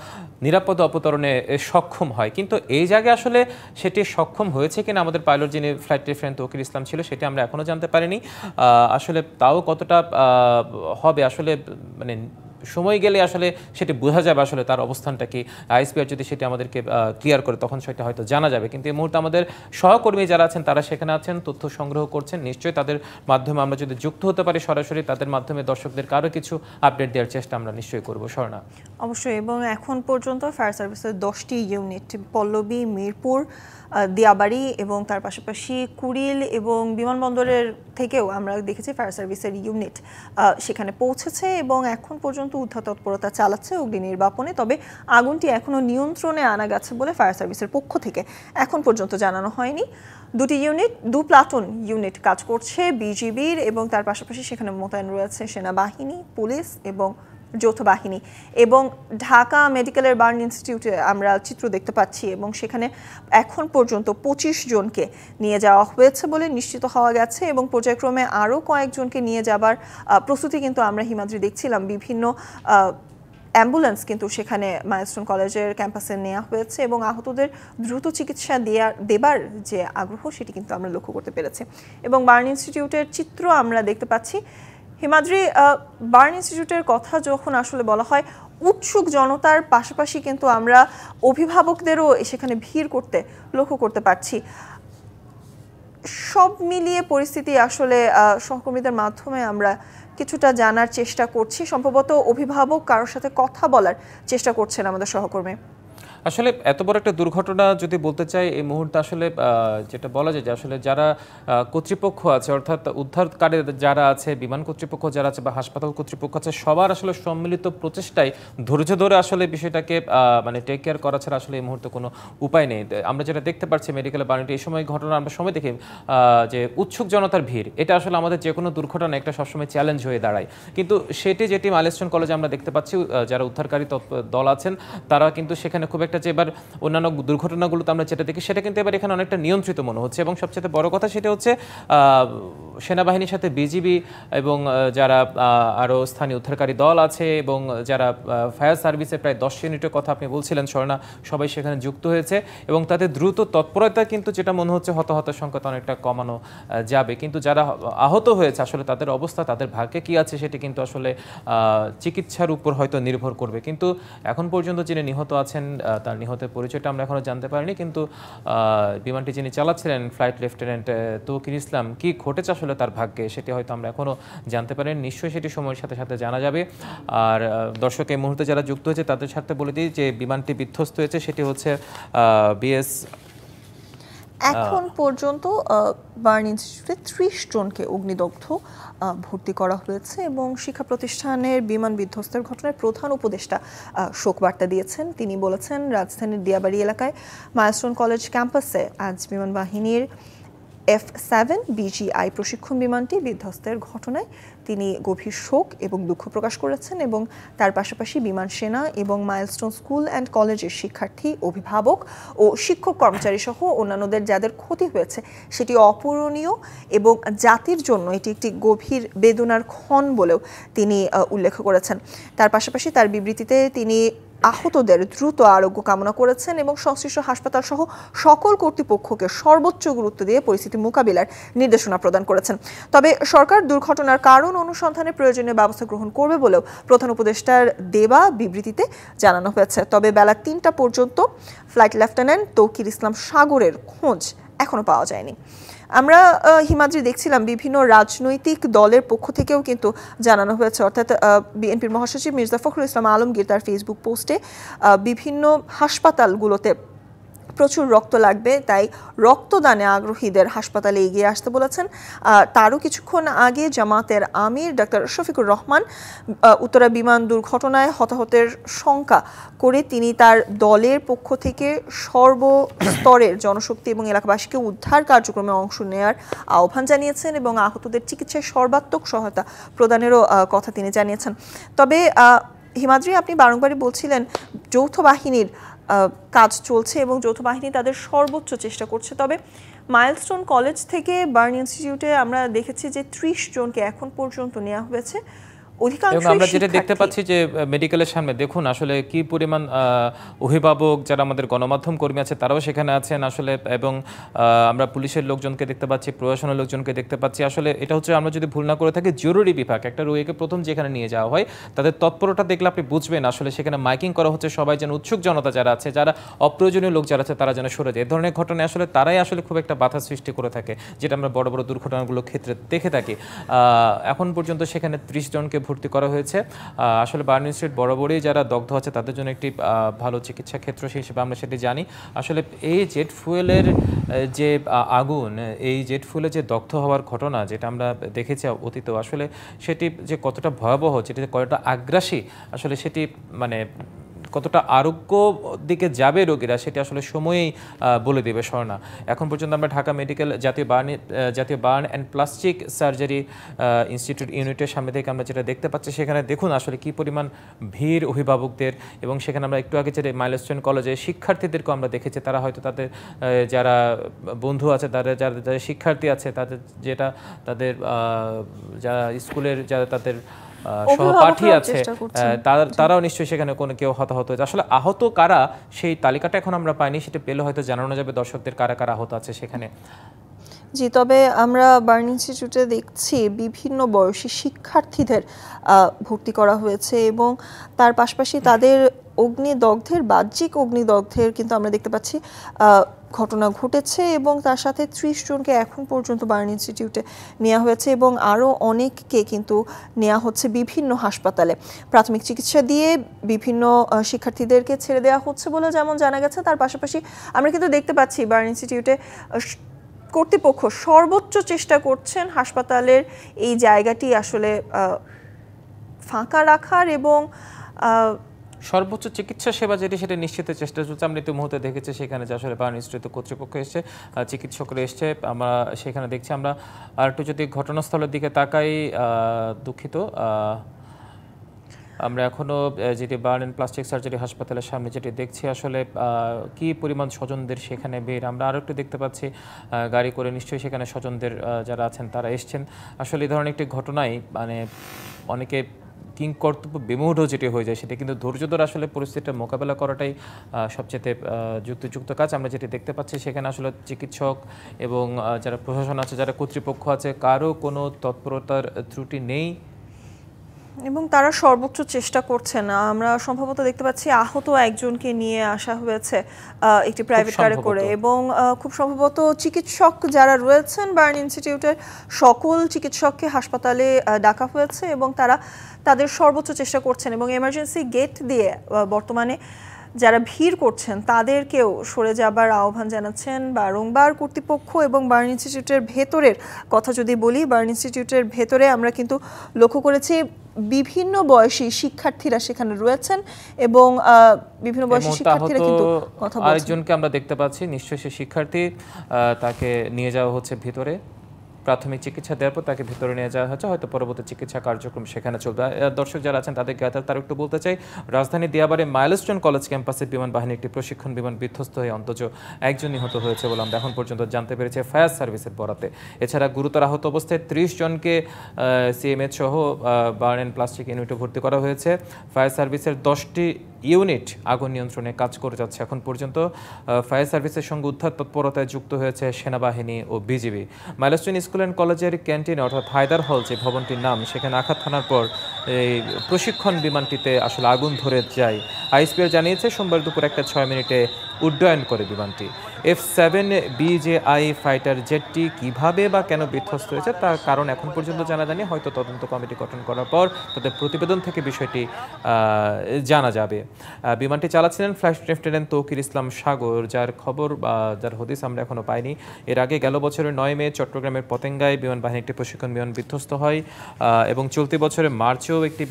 নিরাপদ অবতরণে সক্ষম হয়। কিন্তু এই জায়গায় আসলে সেটি সক্ষম হয়েছে কিনা আমাদের পাইলট যিনি ফ্লাইট লেফটেন্যান্ট তৌকির ইসলাম ছিল, সেটি আমরা এখনও জানতে পারিনি। আসলে তাও কতটা হবে আসলে, মানে সময় গেলে আসলে সেটি বোঝা যাবে আসলে তার অবস্থানটা কি। আইএসপিআর যদি সেটি আমাদেরকে ক্লিয়ার করে তখন সেটা হয়তো জানা যাবে। কিন্তু এই মুহূর্তে আমাদের সহকর্মী যারা আছেন তারা সেখানে আছেন, তথ্য সংগ্রহ করছেন। নিশ্চয়ই তাদের মাধ্যমে আমরা যদি যুক্ত হতে পারি সরাসরি, তাদের মাধ্যমে দর্শকদের কারো কিছু আপডেট দেওয়ার চেষ্টা আমরা নিশ্চয়ই করবো। স্বর্ণা, অবশ্যই। এবং এখন পর্যন্ত ফায়ার সার্ভিসের 10টি ইউনিট, পল্লবী, মিরপুর, দিয়াবাড়ি এবং তার পাশাপাশি কুড়িল এবং বিমানবন্দরের থেকেও আমরা দেখেছি ফায়ার সার্ভিসের ইউনিট সেখানে পৌঁছেছে এবং এখন পর্যন্ত উদ্ধার তৎপরতা চালাচ্ছে অগ্নি নির্বাপনে। তবে আগুনটি এখনও নিয়ন্ত্রণে আনা গেছে বলে ফায়ার সার্ভিসের পক্ষ থেকে এখন পর্যন্ত জানানো হয়নি। দু প্লাটুন ইউনিট কাজ করছে বিজিবির, এবং তার পাশাপাশি সেখানে মোতায়েন রয়েছে সেনাবাহিনী, পুলিশ এবং যৌথ বাহিনী। এবং ঢাকা মেডিকেলের বার্ন ইনস্টিটিউটে আমরা চিত্র দেখতে পাচ্ছি, এবং সেখানে এখন পর্যন্ত 25 জনকে নিয়ে যাওয়া হয়েছে বলে নিশ্চিত হওয়া গেছে, এবং পর্যায়ক্রমে আরও কয়েকজনকে নিয়ে যাবার প্রস্তুতি কিন্তু আমরা হিমাদ্রি দেখছিলাম। বিভিন্ন অ্যাম্বুলেন্স কিন্তু সেখানে মাইলস্টোন কলেজের ক্যাম্পাসে নেওয়া হয়েছে, এবং আহতদের দ্রুত চিকিৎসা দেবার যে আগ্রহ সেটি কিন্তু আমরা লক্ষ্য করতে পেরেছি। এবং বার্ন ইনস্টিটিউটের চিত্র আমরা দেখতে পাচ্ছি। হিমাদ্রি, বার্ন ইনস্টিটিউটের কথা যখন আসলে বলা হয়, উৎসুক জনতার পাশাপাশি কিন্তু আমরা অভিভাবকদেরও সেখানে ভিড় করতে লক্ষ্য করতে পারছি। সব মিলিয়ে পরিস্থিতি আসলে সহকর্মীদের মাধ্যমে আমরা কিছুটা জানার চেষ্টা করছি। সম্ভবত অভিভাবক কারোর সাথে কথা বলার চেষ্টা করছেন আমাদের সহকর্মী। আসলে এত বড় একটা দুর্ঘটনা যদি বলতে চাই এই মুহূর্তে, আসলে যেটা বলা যায় যে আসলে যারা কর্তৃপক্ষ আছে, অর্থাৎ উদ্ধারকারী যারা আছে, বিমান কর্তৃপক্ষ যারা আছে বা হাসপাতাল কর্তৃপক্ষ আছে, সবার আসলে সম্মিলিত প্রচেষ্টায় ধৈর্য ধরে আসলে বিষয়টাকে মানে টেক কেয়ার করা ছাড়া আসলে এই মুহূর্তে কোনো উপায় নেই। আমরা যেটা দেখতে পাচ্ছি মেডিকেলের বাণিজ্য এই সময় ঘটনা আমরা সময় দেখি যে উৎসুক জনতার ভিড়, এটা আসলে আমাদের যে কোনো দুর্ঘটনা একটা সবসময় চ্যালেঞ্জ হয়ে দাঁড়ায়। কিন্তু যেটি মাইলস্টোন কলেজে আমরা দেখতে পাচ্ছি, যারা উদ্ধারকারী দল আছেন তারা কিন্তু সেখানে খুব একটা যে এবার অন্যান্য দুর্ঘটনাগুলোতে আমরা যেটা দেখি সেটা কিন্তু এবার এখানে অনেকটা নিয়ন্ত্রিত মনে হচ্ছে। এবং সবচেয়ে বড় কথা সেটা হচ্ছে সেনাবাহিনীর সাথে বিজিবি এবং যারা আরও স্থানীয় উদ্ধারকারী দল আছে এবং যারা ফায়ার সার্ভিসের প্রায় 10 ইউনিটের কথা আপনি বলছিলেন স্বর্ণা, সবাই সেখানে যুক্ত হয়েছে এবং তাদের দ্রুত তৎপরতা কিন্তু যেটা মনে হচ্ছে হতাহতের সংখ্যা অনেকটা কমানো যাবে। কিন্তু যারা আহত হয়েছে আসলে তাদের অবস্থা, তাদের ভাগ্যে কি আছে সেটি কিন্তু আসলে চিকিৎসার উপর হয়তো নির্ভর করবে। কিন্তু এখন পর্যন্ত যিনি নিহত আছেন তার নিহতের পরিচয়টা আমরা এখনো জানতে পারিনি। কিন্তু বিমানটি যিনি চালাচ্ছিলেন ফ্লাইট লেফটেন্যান্ট তৌকির ইসলাম, কি ঘটেছে আসলে তার ভাগ্যে সেটি হয়তো আমরা এখনো জানতে পারিনি। নিশ্চয়ই সেটি সময়ের সাথে সাথে জানা যাবে। আর দর্শক এই মুহূর্তে যারা যুক্ত হয়েছে তাদের সাথে বলে দিই যে বিমানটি বিধ্বস্ত হয়েছে সেটি হচ্ছে বিএস। এখন পর্যন্ত বার্ন ইনস্টিটিউটে 30 জনকে অগ্নিদগ্ধ ভর্তি করা হয়েছে এবং শিক্ষা প্রতিষ্ঠানের বিমান বিধ্বস্তের ঘটনায় প্রধান উপদেষ্টা শোক বার্তা দিয়েছেন। তিনি বলেছেন, রাজধানীর দিয়াবাড়ি এলাকায় মাইলস্টোন কলেজ ক্যাম্পাসে আজ বিমান বাহিনীর F7 BGI প্রশিক্ষণ বিমানটি বিধ্বস্তের ঘটনায় তিনি গভীর শোক এবং দুঃখ প্রকাশ করেছেন এবং তার পাশাপাশি বিমান সেনা এবং মাইলস্টোন স্কুল অ্যান্ড কলেজের শিক্ষার্থী, অভিভাবক ও শিক্ষক কর্মচারী সহ অন্যান্যদের যাদের ক্ষতি হয়েছে সেটি অপূরণীয় এবং জাতির জন্য এটি একটি গভীর বেদনার ক্ষণ বলেও তিনি উল্লেখ করেছেন। তার পাশাপাশি তার বিবৃতিতে তিনি আহতদের দ্রুত আরোগ্য কামনা করেছেন এবং সংশ্লিষ্ট হাসপাতাল সহ সকল কর্তৃপক্ষকে সর্বোচ্চ গুরুত্ব দিয়ে পরিস্থিতি মোকাবিলার নির্দেশনা প্রদান করেছেন। তবে সরকার দুর্ঘটনার কারণ অনুসন্ধানে প্রয়োজনীয় ব্যবস্থা গ্রহণ করবে বলেও প্রধান উপদেষ্টার দেওয়া বিবৃতিতে জানানো হয়েছে। তবে বেলা 3টা পর্যন্ত ফ্লাইট লেফটেন্যান্ট তৌকির ইসলাম সাগরের খোঁজ এখনো পাওয়া যায়নি। আমরা হিমাদ্রি দেখছিলাম বিভিন্ন রাজনৈতিক দলের পক্ষ থেকেও কিন্তু জানানো হয়েছে, অর্থাৎ বিএনপির মহাসচিব মির্জা ফখরুল ইসলাম আলমগীর তার ফেসবুক পোস্টে বিভিন্ন হাসপাতালগুলোতে প্রচুর রক্ত লাগবে, তাই রক্তদানে আগ্রহীদের হাসপাতালে এগিয়ে আসতে বলেছেন। তারও কিছুক্ষণ আগে জামাতের আমির ডাক্তার শফিকুর রহমান উত্তরা বিমান দুর্ঘটনায় হতাহতের শঙ্কা করে তিনি তার দলের পক্ষ থেকে সর্বস্তরের জনশক্তি এবং এলাকাবাসীকে উদ্ধার কার্যক্রমে অংশ নেওয়ার আহ্বান জানিয়েছেন এবং আহতদের চিকিৎসায় সর্বাত্মক সহায়তা প্রদানেরও কথা তিনি জানিয়েছেন। তবে হিমাদ্রি, আপনি বারংবারই বলছিলেন যৌথ বাহিনীর কাজ চলছে এবং যৌথ বাহিনী তাদের সর্বোচ্চ চেষ্টা করছে। তবে মাইলস্টোন কলেজ থেকে বার্ন ইনস্টিটিউটে আমরা দেখেছি যে 30 জনকে এখন পর্যন্ত নেওয়া হয়েছে। এবং আমরা যেটা দেখতে পাচ্ছি যে মেডিকেলের সামনে দেখুন আসলে কি পরিমাণ অভিভাবক, যারা আমাদের গণমাধ্যম কর্মী আছে তারাও সেখানে আছেন আসলে, এবং আমরা পুলিশের লোকজনকে দেখতে পাচ্ছি, প্রশাসনের লোকজনকে দেখতে পাচ্ছি। আসলে এটা হচ্ছে, আমরা যদি ভুল না করে থাকি, জরুরি বিভাগ, একটা রোগীকে প্রথম যেখানে নিয়ে যাওয়া হয় তাদের তৎপরতা দেখলে আপনি বুঝবেন আসলে সেখানে মাইকিং করা হচ্ছে, সবাই যেন উৎসুক জনতা যারা আছে, যারা অপ্রয়োজনীয় লোক যারা আছে তারা যেন সরে যায়। এ ধরনের ঘটনায় আসলে তারাই আসলে খুব একটা বাধা সৃষ্টি করে থাকে, যেটা আমরা বড় বড় দুর্ঘটনাগুলোর ক্ষেত্রে দেখে থাকি। এখন পর্যন্ত সেখানে 30 জনকে ভর্তি করা হয়েছে। আসলে বার্ন ইনস্টিটিউট বরাবরই যারা দগ্ধ আছে তাদের জন্য একটি ভালো চিকিৎসা ক্ষেত্র হিসেবে আমরা সেটি জানি। আসলে এই জেট ফুয়েলের যে আগুন, এই জেট ফুয়েলের যে দগ্ধ হওয়ার ঘটনা যেটা আমরা দেখেছি অতীতেও, আসলে সেটি যে কতটা ভয়াবহ, যেটি কতটা আগ্রাসী, আসলে সেটি মানে কতটা আরোগ্য দিকে যাবে রোগীরা সেটি আসলে সময়েই বলে দেবে স্বর্ণা। এখন পর্যন্ত আমরা ঢাকা মেডিকেল জাতীয় burn and plastic surgery institute ইউনিটের সামনে থেকে আমরা যেটা দেখতে পাচ্ছি, সেখানে দেখুন আসলে কি পরিমাণ ভিড় অভিভাবকদের, এবং সেখানে আমরা একটু আগে যে মাইলস্টোন কলেজের শিক্ষার্থীদেরকেও আমরা দেখেছি, তারা হয়তো তাদের যারা বন্ধু আছে, যারা শিক্ষার্থী আছে, তাদের যারা স্কুলের যারা তাদের সহপাঠী আছে তারাও নিশ্চয়ই সেখানে কোনো কেউ হতাহত হয়েছে। আসলে আহত কারা সেই তালিকাটা এখন আমরা পাইনি, সেটা পেলে হয়তো জানানো যাবে দর্শকদের কারা কারা আহত আছে সেখানে। জি, তবে আমরা বার্ন ইনস্টিটিউটে দেখছি বিভিন্ন বয়সী শিক্ষার্থীদের ভর্তি করা হয়েছে এবং তার পাশাপাশি তাদের অগ্নিদগ্ধের বাহ্যিক অগ্নিদগ্ধের কিন্তু আমরা দেখতে পাচ্ছি ঘটনা ঘটেছে এবং তার সাথে 30 জনকে এখন পর্যন্ত বার্ন ইনস্টিটিউটে নেওয়া হয়েছে এবং আরও অনেককে কিন্তু নেওয়া হচ্ছে বিভিন্ন হাসপাতালে। প্রাথমিক চিকিৎসা দিয়ে বিভিন্ন শিক্ষার্থীদেরকে ছেড়ে দেওয়া হচ্ছে বলে যেমন জানা গেছে, তার পাশাপাশি আমরা কিন্তু দেখতে পাচ্ছি বার্ন ইনস্টিটিউটে কর্তৃপক্ষ সর্বোচ্চ চেষ্টা করছেন হাসপাতালের এই জায়গাটি আসলে ফাঁকা রাখার এবং সর্বোচ্চ চিকিৎসা সেবা যেটি সেটা নিশ্চিতের চেষ্টা চলছে। আমরা এই মুহূর্তে দেখেছি সেখানে যে আসলে বার্ন ইনস্টিটিউট কর্তৃপক্ষ এসছে, চিকিৎসকরা এসছে, আমরা সেখানে দেখছি। আমরা আর একটু যদি ঘটনাস্থলের দিকে তাকাই, দুঃখিত, আমরা এখনো যেটি বার্ন অ্যান্ড প্লাস্টিক সার্জারি হাসপাতালের সামনে যেটি দেখছি আসলে কি পরিমাণ স্বজনদের সেখানে ভিড়। আমরা আরও একটু দেখতে পাচ্ছি গাড়ি করে নিশ্চয়ই সেখানে স্বজনদের যারা আছেন তারা এসছেন। আসলে এই ধরনের একটি ঘটনায় মানে অনেকে কিং কর্তব্য বিমূঢ় যেটি হয়ে যায়, সেটা কিন্তু ধৈর্য ধরে আসলে পরিস্থিতিটা মোকাবেলা করাটাই সবচেয়ে যুক্তিযুক্ত কাজ। আমরা যেটি দেখতে পাচ্ছি সেখানে আসলে চিকিৎসক এবং যারা প্রশাসন আছে, যারা কর্তৃপক্ষ আছে, কারো কোনো তৎপরতার ত্রুটি নেই এবং তারা সর্বোচ্চ চেষ্টা করছেন। আমরা সম্ভবত দেখতে পাচ্ছি আহত একজনকে নিয়ে আসা হয়েছে একটি প্রাইভেট কারে করে, এবং খুব সম্ভবত চিকিৎসক যারা রয়েছেন বার্ন ইনস্টিটিউটের সকল চিকিৎসককে হাসপাতালে ডাকা হয়েছে এবং তারা তাদের সর্বোচ্চ চেষ্টা করছেন এবং এমার্জেন্সি গেট দিয়ে বর্তমানে যারা ভিড় করছেন তাদেরকেও সরে যাবার আহ্বান জানাচ্ছেন বারংবার কর্তৃপক্ষ। এবং বার্ন ইনস্টিটিউটের ভেতরের কথা যদি বলি, বার্ন ইনস্টিটিউটের ভেতরে আমরা কিন্তু লক্ষ্য করেছি বিভিন্ন বয়সী শিক্ষার্থীরা সেখানে রয়েছেন এবং বিভিন্ন বয়সী শিক্ষার্থীরা কিন্তু কথা বলছেন। আরেকজনকে আমরা দেখতে পাচ্ছি, নিশ্চয়ই সে শিক্ষার্থী, তাকে নিয়ে যাওয়া হচ্ছে ভিতরে, প্রাথমিক চিকিৎসা দেওয়ার পর তাকে ভিতরে নিয়ে যাওয়া হচ্ছে, হয়তো পরবর্তী চিকিৎসা কার্যক্রম সেখানে চলবে। দর্শক যারা আছেন তাদেরকে তার একটু বলতে চাই, রাজধানী দিয়াবাড়ি মাইলস্টোন কলেজ ক্যাম্পাসে বিমান বাহিনী একটি প্রশিক্ষণ বিমান বিধ্বস্ত হয়ে অন্তত একজন নিহত হয়েছে বলে আমরা এখন পর্যন্ত জানতে পেরেছি ফায়ার সার্ভিসের বরাতে। এছাড়া গুরুতর আহত অবস্থায় 30 জনকে সিএমএইচ সহ বার্ন অ্যান্ড প্লাস্টিক ইউনিটে ভর্তি করা হয়েছে। ফায়ার সার্ভিসের 10টি ইউনিট আগুন নিয়ন্ত্রণে কাজ করে যাচ্ছে এখন পর্যন্ত। ফায়ার সার্ভিসের সঙ্গে উদ্ধার তৎপরতায় যুক্ত হয়েছে সেনাবাহিনী ও বিজিবি। মাইলস্টোন স্কুল অ্যান্ড কলেজের ক্যান্টিনে অর্থাৎ হায়দার হল যে ভবনটির নাম, সেখানে আঘাত হানার পর এই প্রশিক্ষণ বিমানটিতে আসলে আগুন ধরে যায়। আইএসপিআর জানিয়েছে সোমবার দুপুর 1:06 মিনিটে উড্ডয়ন করে বিমানটি। F-7BJI ফাইটার জেটটি কিভাবে বা কেন বিধ্বস্ত হয়েছে তার কারণ এখন পর্যন্ত জানা যায়নি। হয়তো তদন্ত কমিটি গঠন করার পর তাদের প্রতিবেদন থেকে বিষয়টি জানা যাবে। বিমানটি চালাচ্ছিলেন ফ্লাইট লেফটেন্যান্ট তৌকির ইসলাম সাগর, যার খবর বা যার হদিস আমরা এখনো পাইনি। এর আগে গেল বছরের 9 মে চট্টগ্রামের পতেঙ্গায় বিমান বাহিনী একটি প্রশিক্ষণ বিমান বিধ্বস্ত হয় এবং চলতি বছরের মার্চেও একটি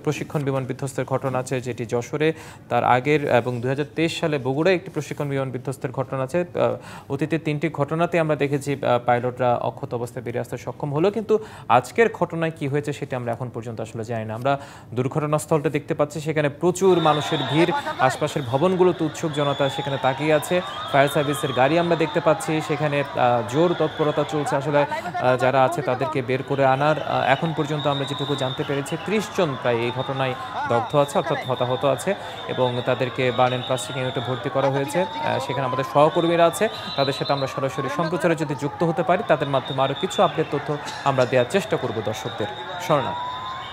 প্রশিক্ষণ বিমান বিধ্বস্তের ঘটনা আছে, যেটি যশোরে। তার আগের এবং 2023 সালে বগুড়ায় একটি প্রশিক্ষণ বিমান বিধ্বস্তের ঘটনা আছে। অতীতে 3টি ঘটনাতে আমরা দেখেছি পাইলটরা অক্ষত অবস্থায় বেরিয়ে আসতে সক্ষম হলো, কিন্তু আজকের ঘটনায় কি হয়েছে সেটা আমরা এখন পর্যন্ত আসলে জানি না। আমরা দুর্ঘটনাস্থলটা দেখতে পাচ্ছি, সেখানে প্রচুর মানুষের ভিড়, আশপাশের ভবনগুলোতে উৎসুক জনতা সেখানে তাকিয়ে আছে। ফায়ার সার্ভিসের গাড়ি আমরা দেখতে পাচ্ছি, সেখানে জোর তৎপরতা চলছে আসলে যারা আছে তাদেরকে বের করে আনার। এখন পর্যন্ত আমরা যেটুকু জানতে পেরেছি 30 জন প্রায় এই ঘটনায় দগ্ধ আছে অর্থাৎ হতাহত আছে এবং তাদেরকে বার্ন অ্যান্ড প্লাস্টিক ইউনিটে ভর্তি করা হয়েছে। সেখানে আমাদের সহকর্মীরা আছে, তাদের সাথে আমরা সরাসরি সম্প্রচারে যদি যুক্ত হতে পারি তাদের মাধ্যমে আরও কিছু আপডেট তথ্য আমরা দেওয়ার চেষ্টা করব দর্শকদের। স্বর্ণা,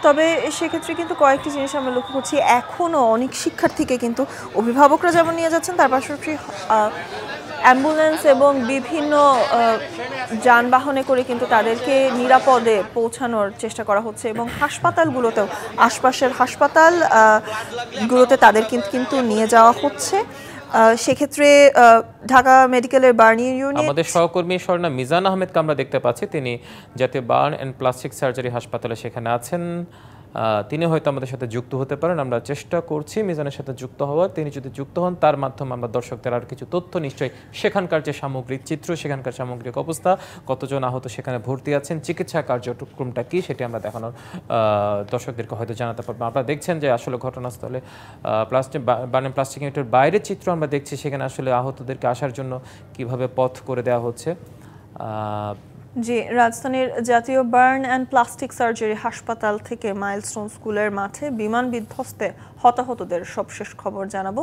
তবে সেক্ষেত্রে কিন্তু কয়েকটি জিনিস আমরা লক্ষ্য করছি, এখনও অনেক শিক্ষার্থীকে কিন্তু অভিভাবকরা যেমন নিয়ে যাচ্ছেন, তার পাশাপাশি অ্যাম্বুলেন্স এবং বিভিন্ন যানবাহনে করে কিন্তু তাদেরকে নিরাপদে পৌঁছানোর চেষ্টা করা হচ্ছে এবং হাসপাতালগুলোতেও, আশপাশের হাসপাতালগুলোতে তাদের কিন্তু নিয়ে যাওয়া হচ্ছে। সেক্ষেত্রে ঢাকা মেডিকেলের বার্ন ইউনিট, আমাদের সহকর্মী স্বর্ণা মিজান আহমেদকে আমরা দেখতে পাচ্ছি, তিনি জাতীয় বার্ন অ্যান্ড প্লাস্টিক সার্জারি হাসপাতালে সেখানে আছেন। তিনি হয়তো আমাদের সাথে যুক্ত হতে পারেন, আমরা চেষ্টা করছি মিজানের সাথে যুক্ত হওয়ার। তিনি যদি যুক্ত হন তার মাধ্যমে আমরা দর্শকদের আর কিছু তথ্য, নিশ্চয়ই সেখানকার যে সামগ্রিক চিত্র, সেখানকার সামগ্রিক অবস্থা, কতজন আহত সেখানে ভর্তি আছেন, চিকিৎসা কার্যক্রমটা কী, সেটি আমরা দেখানোর দর্শকদেরকে হয়তো জানাতে পারবো। আপনারা দেখছেন যে আসলে ঘটনাস্থলে প্লাস্টিক ইউনিটের বাইরের চিত্র আমরা দেখছি, সেখানে আসলে আহতদেরকে আসার জন্য কিভাবে পথ করে দেওয়া হচ্ছে। জি, রাজধানীর জাতীয় বার্ন অ্যান্ড প্লাস্টিক সার্জারি হাসপাতাল থেকে মাইলস্টোন স্কুলের মাঠে বিমান বিধ্বস্তে হতাহতদের সবশেষ খবর জানাবো।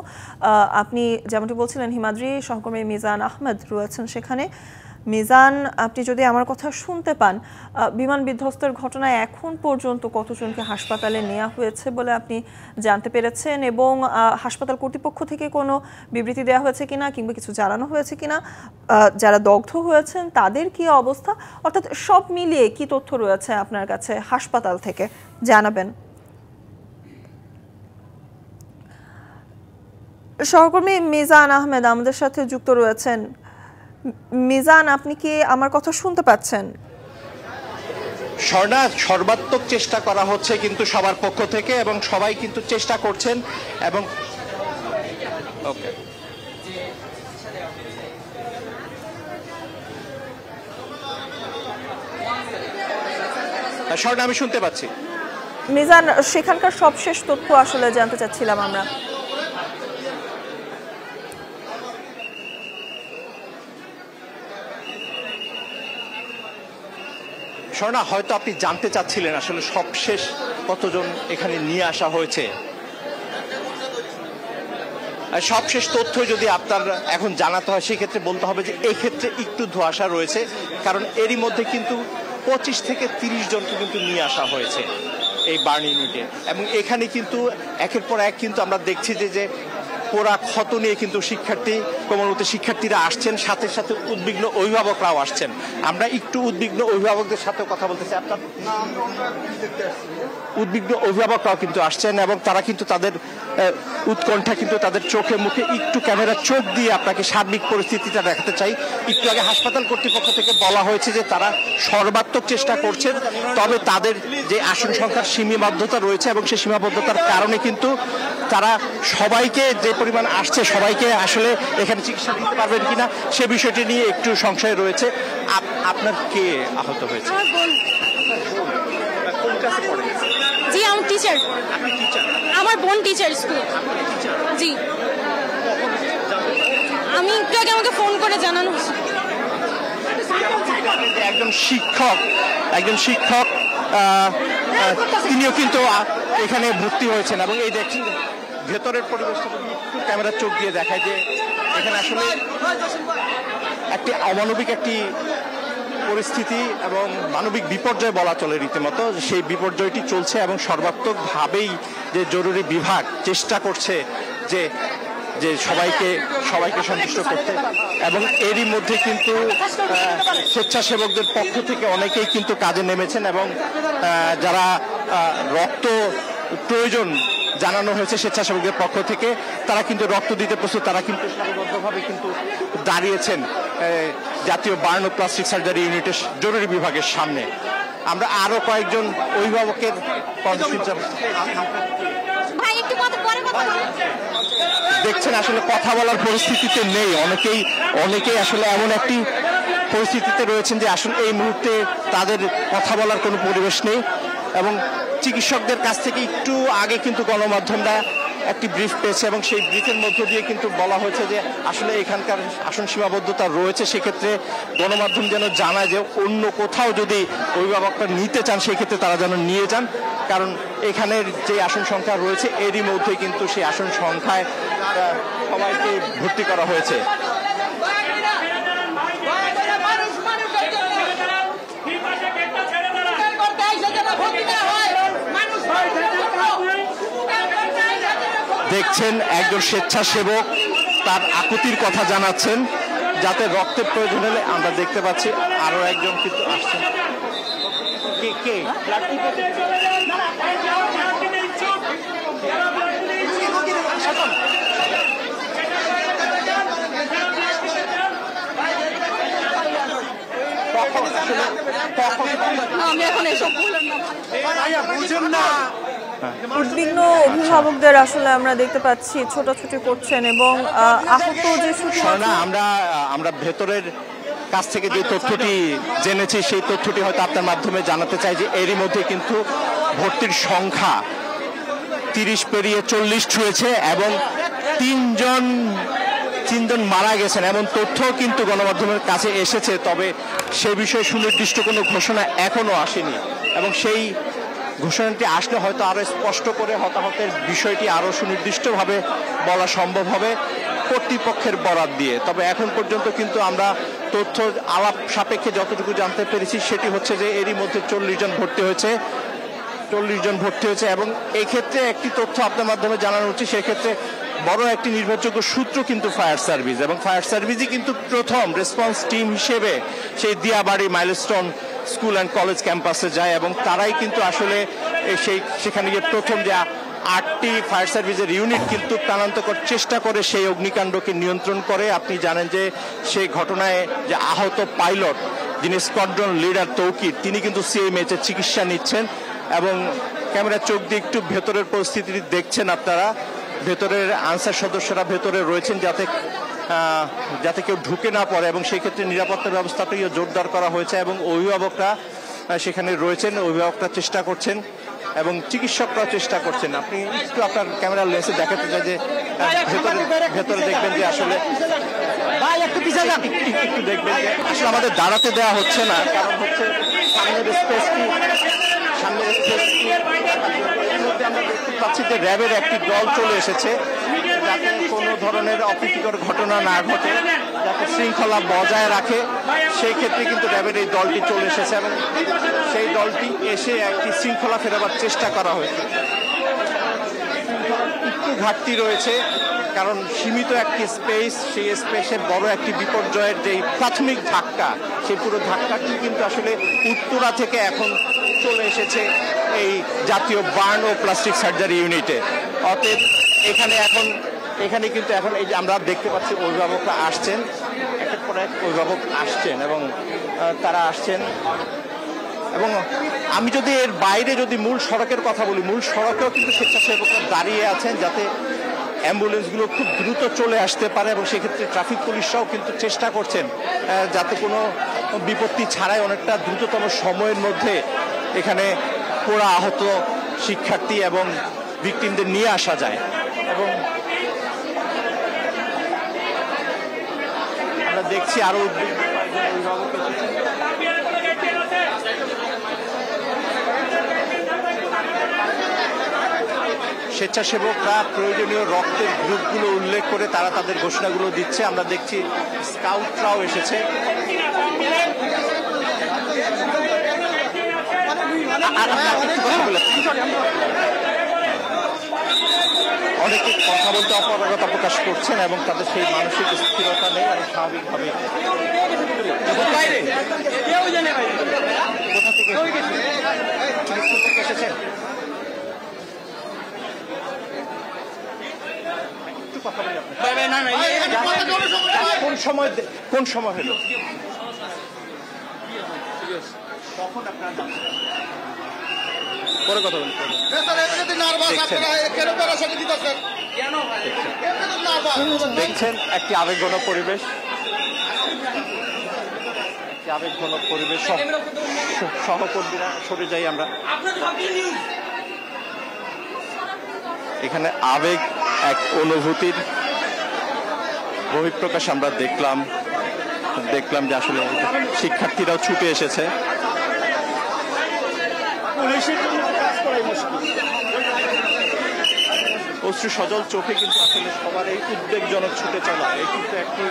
আপনি যেমনটি বলছিলেন হিমাদ্রি, সহকর্মী মিজান আহমেদ রয়েছেন সেখানে। মিজান, আপনি যদি আমার কথা শুনতে পান, বিমান বিধ্বস্তের ঘটনায় এখন পর্যন্ত কতজনকে হাসপাতালে নেওয়া হয়েছে বলে আপনি জানতে পেরেছেন এবং হাসপাতাল কর্তৃপক্ষ থেকে কোনো বিবৃতি দেওয়া হয়েছে কিনা কিংবা কিছু জানানো হয়েছে কিনা, যারা দগ্ধ হয়েছেন তাদের কি অবস্থা, অর্থাৎ সব মিলিয়ে কি তথ্য রয়েছে আপনার কাছে হাসপাতাল থেকে জানাবেন। সহকর্মী মিজান আহমেদ আমাদের সাথে যুক্ত রয়েছেন। মিজান, আপনি কি আমার কথা শুনতে পাচ্ছেন? স্বর্ণা, সর্বাত্মক চেষ্টা করা হচ্ছে কিন্তু সবার পক্ষ থেকে এবং সবাই কিন্তু চেষ্টা করছেন এবং ওকে স্বর্ণা, আমি শুনতে পাচ্ছি। মিজান, সেখানকার সবশেষ তথ্য আসলে জানতে চাচ্ছিলাম আমরা। স্বর্ণা, হয়তো আপনি জানতে চাচ্ছিলেন আসলে সবশেষ কতজন এখানে নিয়ে আসা হয়েছে। সবশেষ তথ্য যদি আপনার এখন জানাতে হয় সেক্ষেত্রে বলতে হবে যে এই ক্ষেত্রে একটু ধোঁয়াশা রয়েছে, কারণ এরই মধ্যে কিন্তু 25 থেকে 30 জনকে কিন্তু নিয়ে আসা হয়েছে এই বার্ন ইউনিটে। এবং এখানে কিন্তু একের পর এক কিন্তু আমরা দেখছি যে পোড়া ক্ষত নিয়ে কিন্তু ক্রমান্বয়ে শিক্ষার্থীরা আসছেন, সাথে সাথে উদ্বিগ্ন অভিভাবকরাও আসছেন। আমরা একটু উদ্বিগ্ন অভিভাবকদের সাথে কথা বলতে চাই। আপনার উদ্বিগ্ন অভিভাবকরাও কিন্তু আসছেন এবং তারা কিন্তু তাদের উৎকণ্ঠা কিন্তু তাদের চোখে মুখে একটু ক্যামেরার চোখ দিয়ে আপনাকে সার্বিক পরিস্থিতিটা দেখাতে চাই। একটু আগে হাসপাতাল কর্তৃপক্ষ থেকে বলা হয়েছে যে তারা সর্বাত্মক চেষ্টা করছেন, তবে তাদের যে আসন সংখ্যার সীমাবদ্ধতা রয়েছে এবং সেই সীমাবদ্ধতার কারণে কিন্তু তারা সবাইকে যে পরিমাণ আসছে সবাইকে আসলে এখানে চিকিৎসা দিতে পারবেন কিনা সে বিষয়টি নিয়ে একটু সংশয় রয়েছে। আপনার কে আহত হয়েছে? কোন ক্লাসে পড়ে? জি, আমি টিচার। আপনি টিচার? আমার বোন টিচার স্কুলে। জি, আমি একটু আগে আমাকে ফোন করে জানানো হয়েছে। একজন শিক্ষক তিনিও কিন্তু এখানে ভর্তি হয়েছেন এবং এই দেখছেন ভেতরের পরিবেশটা যদি একটু ক্যামেরার চোখ দিয়ে দেখায় যে এখানে আসলে একটি অমানবিক একটি পরিস্থিতি এবং মানবিক বিপর্যয় বলা চলে রীতিমতো। সেই বিপর্যয়টি চলছে এবং সর্বাত্মকভাবেই যে জরুরি বিভাগ চেষ্টা করছে যে যে সবাইকে সন্তুষ্ট করতে, এবং এরই মধ্যে কিন্তু স্বেচ্ছাসেবকদের পক্ষ থেকে অনেকেই কিন্তু কাজে নেমেছেন এবং যারা রক্ত প্রয়োজন জানানো হয়েছে স্বেচ্ছাসেবকদের পক্ষ থেকে তারা কিন্তু রক্ত দিতে প্রস্তুত। তারা কিন্তু সারিবদ্ধভাবে কিন্তু দাঁড়িয়েছেন জাতীয় বার্ন ও প্লাস্টিক সার্জারি ইউনিটের জরুরি বিভাগের সামনে। আমরা আরো কয়েকজন অভিভাবকের দেখছেন আসলে কথা বলার পরিস্থিতিতে নেই, অনেকেই আসলে এমন একটি পরিস্থিতিতে রয়েছেন যে আসলে এই মুহূর্তে তাদের কথা বলার কোনো পরিবেশ নেই। এবং চিকিৎসকদের কাছ থেকে একটু আগে কিন্তু গণমাধ্যমরা একটি ব্রিফ পেয়েছে এবং সেই ব্রিফের মধ্য দিয়ে কিন্তু বলা হয়েছে যে আসলে এখানকার আসন সীমাবদ্ধতা রয়েছে, সেক্ষেত্রে গণমাধ্যম যেন জানায় যে অন্য কোথাও যদি অভিভাবকরা নিতে চান সেক্ষেত্রে তারা যেন নিয়ে যান, কারণ এখানের যে আসন সংখ্যা রয়েছে এরই মধ্যে কিন্তু সেই আসন সংখ্যায় সবাইকে ভর্তি করা হয়েছে। দেখছেন একজন স্বেচ্ছাসেবক তার আকুতির কথা জানাচ্ছেন যাতে রক্তের প্রয়োজন হলে। আমরা দেখতে পাচ্ছি আরো একজন কিন্তু আসছেন। আমি এখন এসব বুঝেন না। উদ্বিগ্ন অভিভাবকদের আসলে আমরা দেখতে পাচ্ছি ছোটাছুটি করছেন এবং আহত যে আমরা ভেতরের কাছ থেকে যে তথ্যটি জেনেছি সেই তথ্যটি হয়তো আপনার মাধ্যমে জানাতে চাই যে এরই মধ্যে কিন্তু ভর্তির সংখ্যা 30 পেরিয়ে 40 ছুঁয়েছে এবং তিনজন মারা গেছেন এমন তথ্য কিন্তু গণমাধ্যমের কাছে এসেছে, তবে সে বিষয়ে সুনির্দিষ্ট কোনো ঘোষণা এখনো আসেনি এবং সেই ঘোষণাটি আসলে হয়তো আরো স্পষ্ট করে হতাহতের বিষয়টি আরো সুনির্দিষ্টভাবে বলা সম্ভব হবে কর্তৃপক্ষের বরাত দিয়ে। তবে এখন পর্যন্ত কিন্তু আমরা তথ্য আলাপ সাপেক্ষে যতটুকু জানতে পেরেছি সেটি হচ্ছে যে এরই মধ্যে 40 জন ভর্তি হয়েছে এবং এই ক্ষেত্রে একটি তথ্য আপনার মাধ্যমে জানানো উচিত, সেক্ষেত্রে বড় একটি নির্ভরযোগ্য সূত্র কিন্তু ফায়ার সার্ভিস, এবং ফায়ার সার্ভিসই কিন্তু প্রথম রেসপন্স টিম হিসেবে সেই Diabari milestone school and college ক্যাম্পাসে যায় এবং তারাই কিন্তু আসলে সেখানে গিয়ে প্রথম যে 8টি ফায়ার সার্ভিসের ইউনিট কিন্তু প্রাণান্তকর চেষ্টা করে সেই অগ্নিকাণ্ডকে নিয়ন্ত্রণ করে। আপনি জানেন যে সেই ঘটনায় যে আহত পাইলট যিনি স্কোয়াড্রন লিডার তৌকির, তিনি কিন্তু সিএমএইচ এর চিকিৎসা নিচ্ছেন এবং ক্যামেরার চোখ দিয়ে একটু ভেতরের পরিস্থিতি দেখছেন আপনারা। ভেতরের আনসার সদস্যরা ভেতরে রয়েছেন যাতে কেউ ঢুকে না পড়ে এবং সেই ক্ষেত্রে নিরাপত্তার ব্যবস্থাটিও জোরদার করা হয়েছে এবং অভিভাবকরা সেখানে রয়েছেন, অভিভাবকরা চেষ্টা করছেন এবং চিকিৎসকরাও চেষ্টা করছেন। আপনি একটু আপনার ক্যামেরার লেন্সে দেখাতে চাই যে ভেতরে দেখবেন যে আসলে একটু দেখবেন যে আসলে আমাদের দাঁড়াতে দেওয়া হচ্ছে না, কারণ হচ্ছে সামনের স্পেসটি আমরা দেখতে পাচ্ছি যে র্যাবের একটি দল চলে এসেছে যাতে কোনো ধরনের অপ্রীতিকর ঘটনা না ঘটে, যাতে শৃঙ্খলা বজায় রাখে, সেই ক্ষেত্রে কিন্তু র্যাবের এই দলটি চলে এসেছে এবং সেই দলটি এসে একটি শৃঙ্খলা ফেরাবার চেষ্টা করা হয়েছে। একটু ঘাটতি রয়েছে, কারণ সীমিত একটি স্পেস, সেই স্পেসে বড় একটি বিপর্যয়ের যে প্রাথমিক ধাক্কা, সেই পুরো ধাক্কাটি কিন্তু আসলে উত্তরা থেকে এখন চলে এসেছে এই জাতীয় বার্ন ও প্লাস্টিক সার্জারি ইউনিটে। অতএব এখানে কিন্তু এখন এই যে আমরা দেখতে পাচ্ছি অভিভাবকরা আসছেন, একের পর এক অভিভাবক আসছেন এবং তারা আসছেন। এবং আমি যদি এর বাইরে যদি মূল সড়কের কথা বলি, মূল সড়কেও কিন্তু স্বেচ্ছাসেবকরা দাঁড়িয়ে আছেন যাতে অ্যাম্বুলেন্সগুলো খুব দ্রুত চলে আসতে পারে, এবং সেক্ষেত্রে ট্রাফিক পুলিশরাও কিন্তু চেষ্টা করছেন যাতে কোনো বিপত্তি ছাড়াই অনেকটা দ্রুততম সময়ের মধ্যে এখানে পোড়া আহত শিক্ষার্থী এবং ভিকটিমদের নিয়ে আসা যায়। এবং আমরা দেখছি আরো অভিভাবক এসেছেন। স্বেচ্ছাসেবকরা প্রয়োজনীয় রক্তের গ্রুপগুলো উল্লেখ করে তারা তাদের ঘোষণাগুলো দিচ্ছে। আমরা দেখছি স্কাউটরাও এসেছে। অনেকে কথা বলতে অপারগতা প্রকাশ করছেন এবং তাদের সেই মানসিক স্থিরতা নেই এবং স্বাভাবিকভাবে কোথা থেকে এসেছেন? কোন সময় হলো কখন আপনার পরে কথা বলুন। দেখছেন একটি আবেগঘন পরিবেশ, সহকর্মীরা সরে যাই আমরা। এখানে আবেগ এক অনুভূতির বহিঃপ্রকাশ আমরা দেখলাম যে আসলে শিক্ষার্থীরাও ছুটে এসেছে। অশ্রু সজল চোখে কিন্তু আসলে সবার এই উদ্বেগজনক ছুটে চলা, এই কিন্তু একটি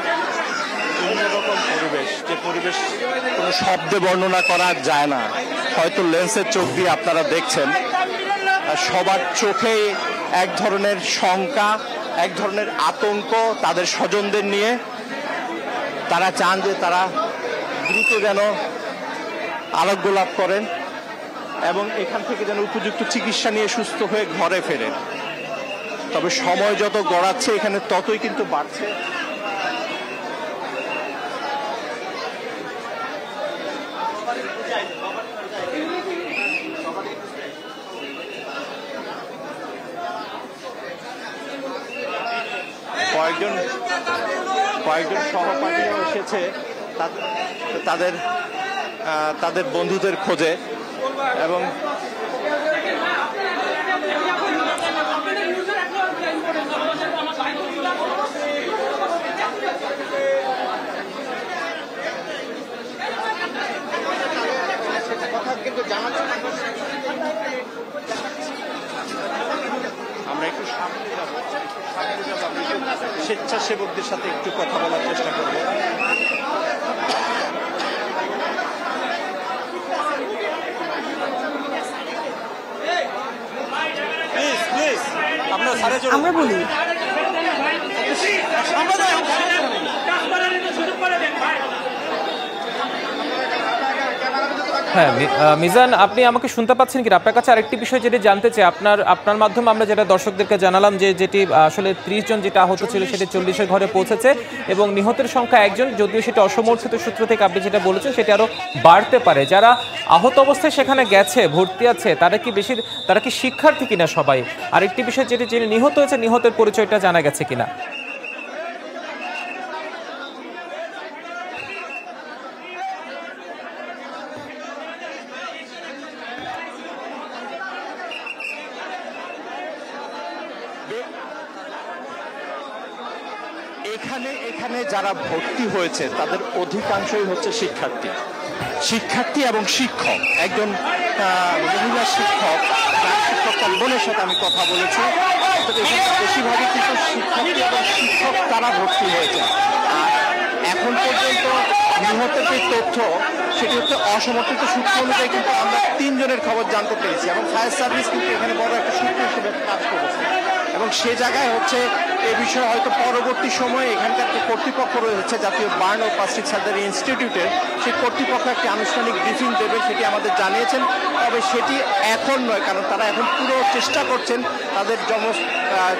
অন্যরকম পরিবেশ, যে পরিবেশ কোনো শব্দে বর্ণনা করা যায় না। হয়তো লেন্সের চোখ দিয়ে আপনারা দেখছেন, সবার চোখে এক ধরনের শঙ্কা, এক ধরনের আতঙ্ক তাদের স্বজনদের নিয়ে। তারা চান যে তারা দ্রুত যেন আরোগ্য লাভ করেন এবং এখান থেকে যেন উপযুক্ত চিকিৎসা নিয়ে সুস্থ হয়ে ঘরে ফেরেন। তবে সময় যত গড়াচ্ছে এখানে ততই কিন্তু বাড়ছে কয়েকজন সহপাঠীও এসেছে তাদের বন্ধুদের খোঁজে এবং আমরা একটু সামনে যাব, স্বেচ্ছাসেবকদের সাথে একটু কথা বলার চেষ্টা করব। আমরা বলি হ্যাঁ মিজান, আপনি আমাকে শুনতে পাচ্ছেন কিনা? আপনার কাছে আরেকটি বিষয় যেটি জানতে চাই, আপনার মাধ্যমে আমরা যেটা দর্শকদেরকে জানালাম যে যেটি আসলে 30 জন যেটা আহত ছিল সেটি 40-এর ঘরে পৌঁছেছে এবং নিহতের সংখ্যা 1 জন, যদিও সেটা অসমর্থিত সূত্র থেকে আপনি যেটা বলেছেন সেটা আরো বাড়তে পারে। যারা আহত অবস্থায় সেখানে গেছে, ভর্তি আছে, তারা কি শিক্ষার্থী কিনা সবাই? আরেকটি বিষয় যেটি যিনি নিহত হয়েছে, নিহতের পরিচয়টা জানা গেছে কিনা? এখানে যারা ভর্তি হয়েছে তাদের অধিকাংশই হচ্ছে শিক্ষার্থী এবং শিক্ষক। একজন মহিলা শিক্ষক, তার বোনের সাথে আমি কথা বলেছি। বেশিরভাগই কিন্তু শিক্ষার্থী এবং শিক্ষক তারা ভর্তি হয়েছে। আর এখন পর্যন্ত নিহতের যে তথ্য সেটি হচ্ছে অসমর্থিত সূত্র অনুযায়ী কিন্তু আমরা 3 জনের খবর জানতে পেরেছি এবং ফায়ার সার্ভিস কিন্তু এখানে বড় একটা সূত্র হিসেবে কাজ করেছে। এবং সে জায়গায় হচ্ছে এ বিষয়ে হয়তো পরবর্তী সময়ে এখানকার যে কর্তৃপক্ষ রয়েছে জাতীয় বার্ন ও প্লাস্টিক সার্জারি ইনস্টিটিউটের, সেই কর্তৃপক্ষ একটি আনুষ্ঠানিক ব্রিফিং দেবে সেটি আমাদের জানিয়েছেন। তবে সেটি এখন নয়, কারণ তারা এখন পুরো চেষ্টা করছেন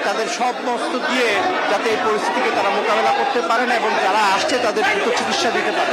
তাদের সমস্ত দিয়ে যাতে এই পরিস্থিতিকে তারা মোকাবেলা করতে পারেন এবং যারা আসছে তাদের দ্রুত চিকিৎসা দিতে পারে।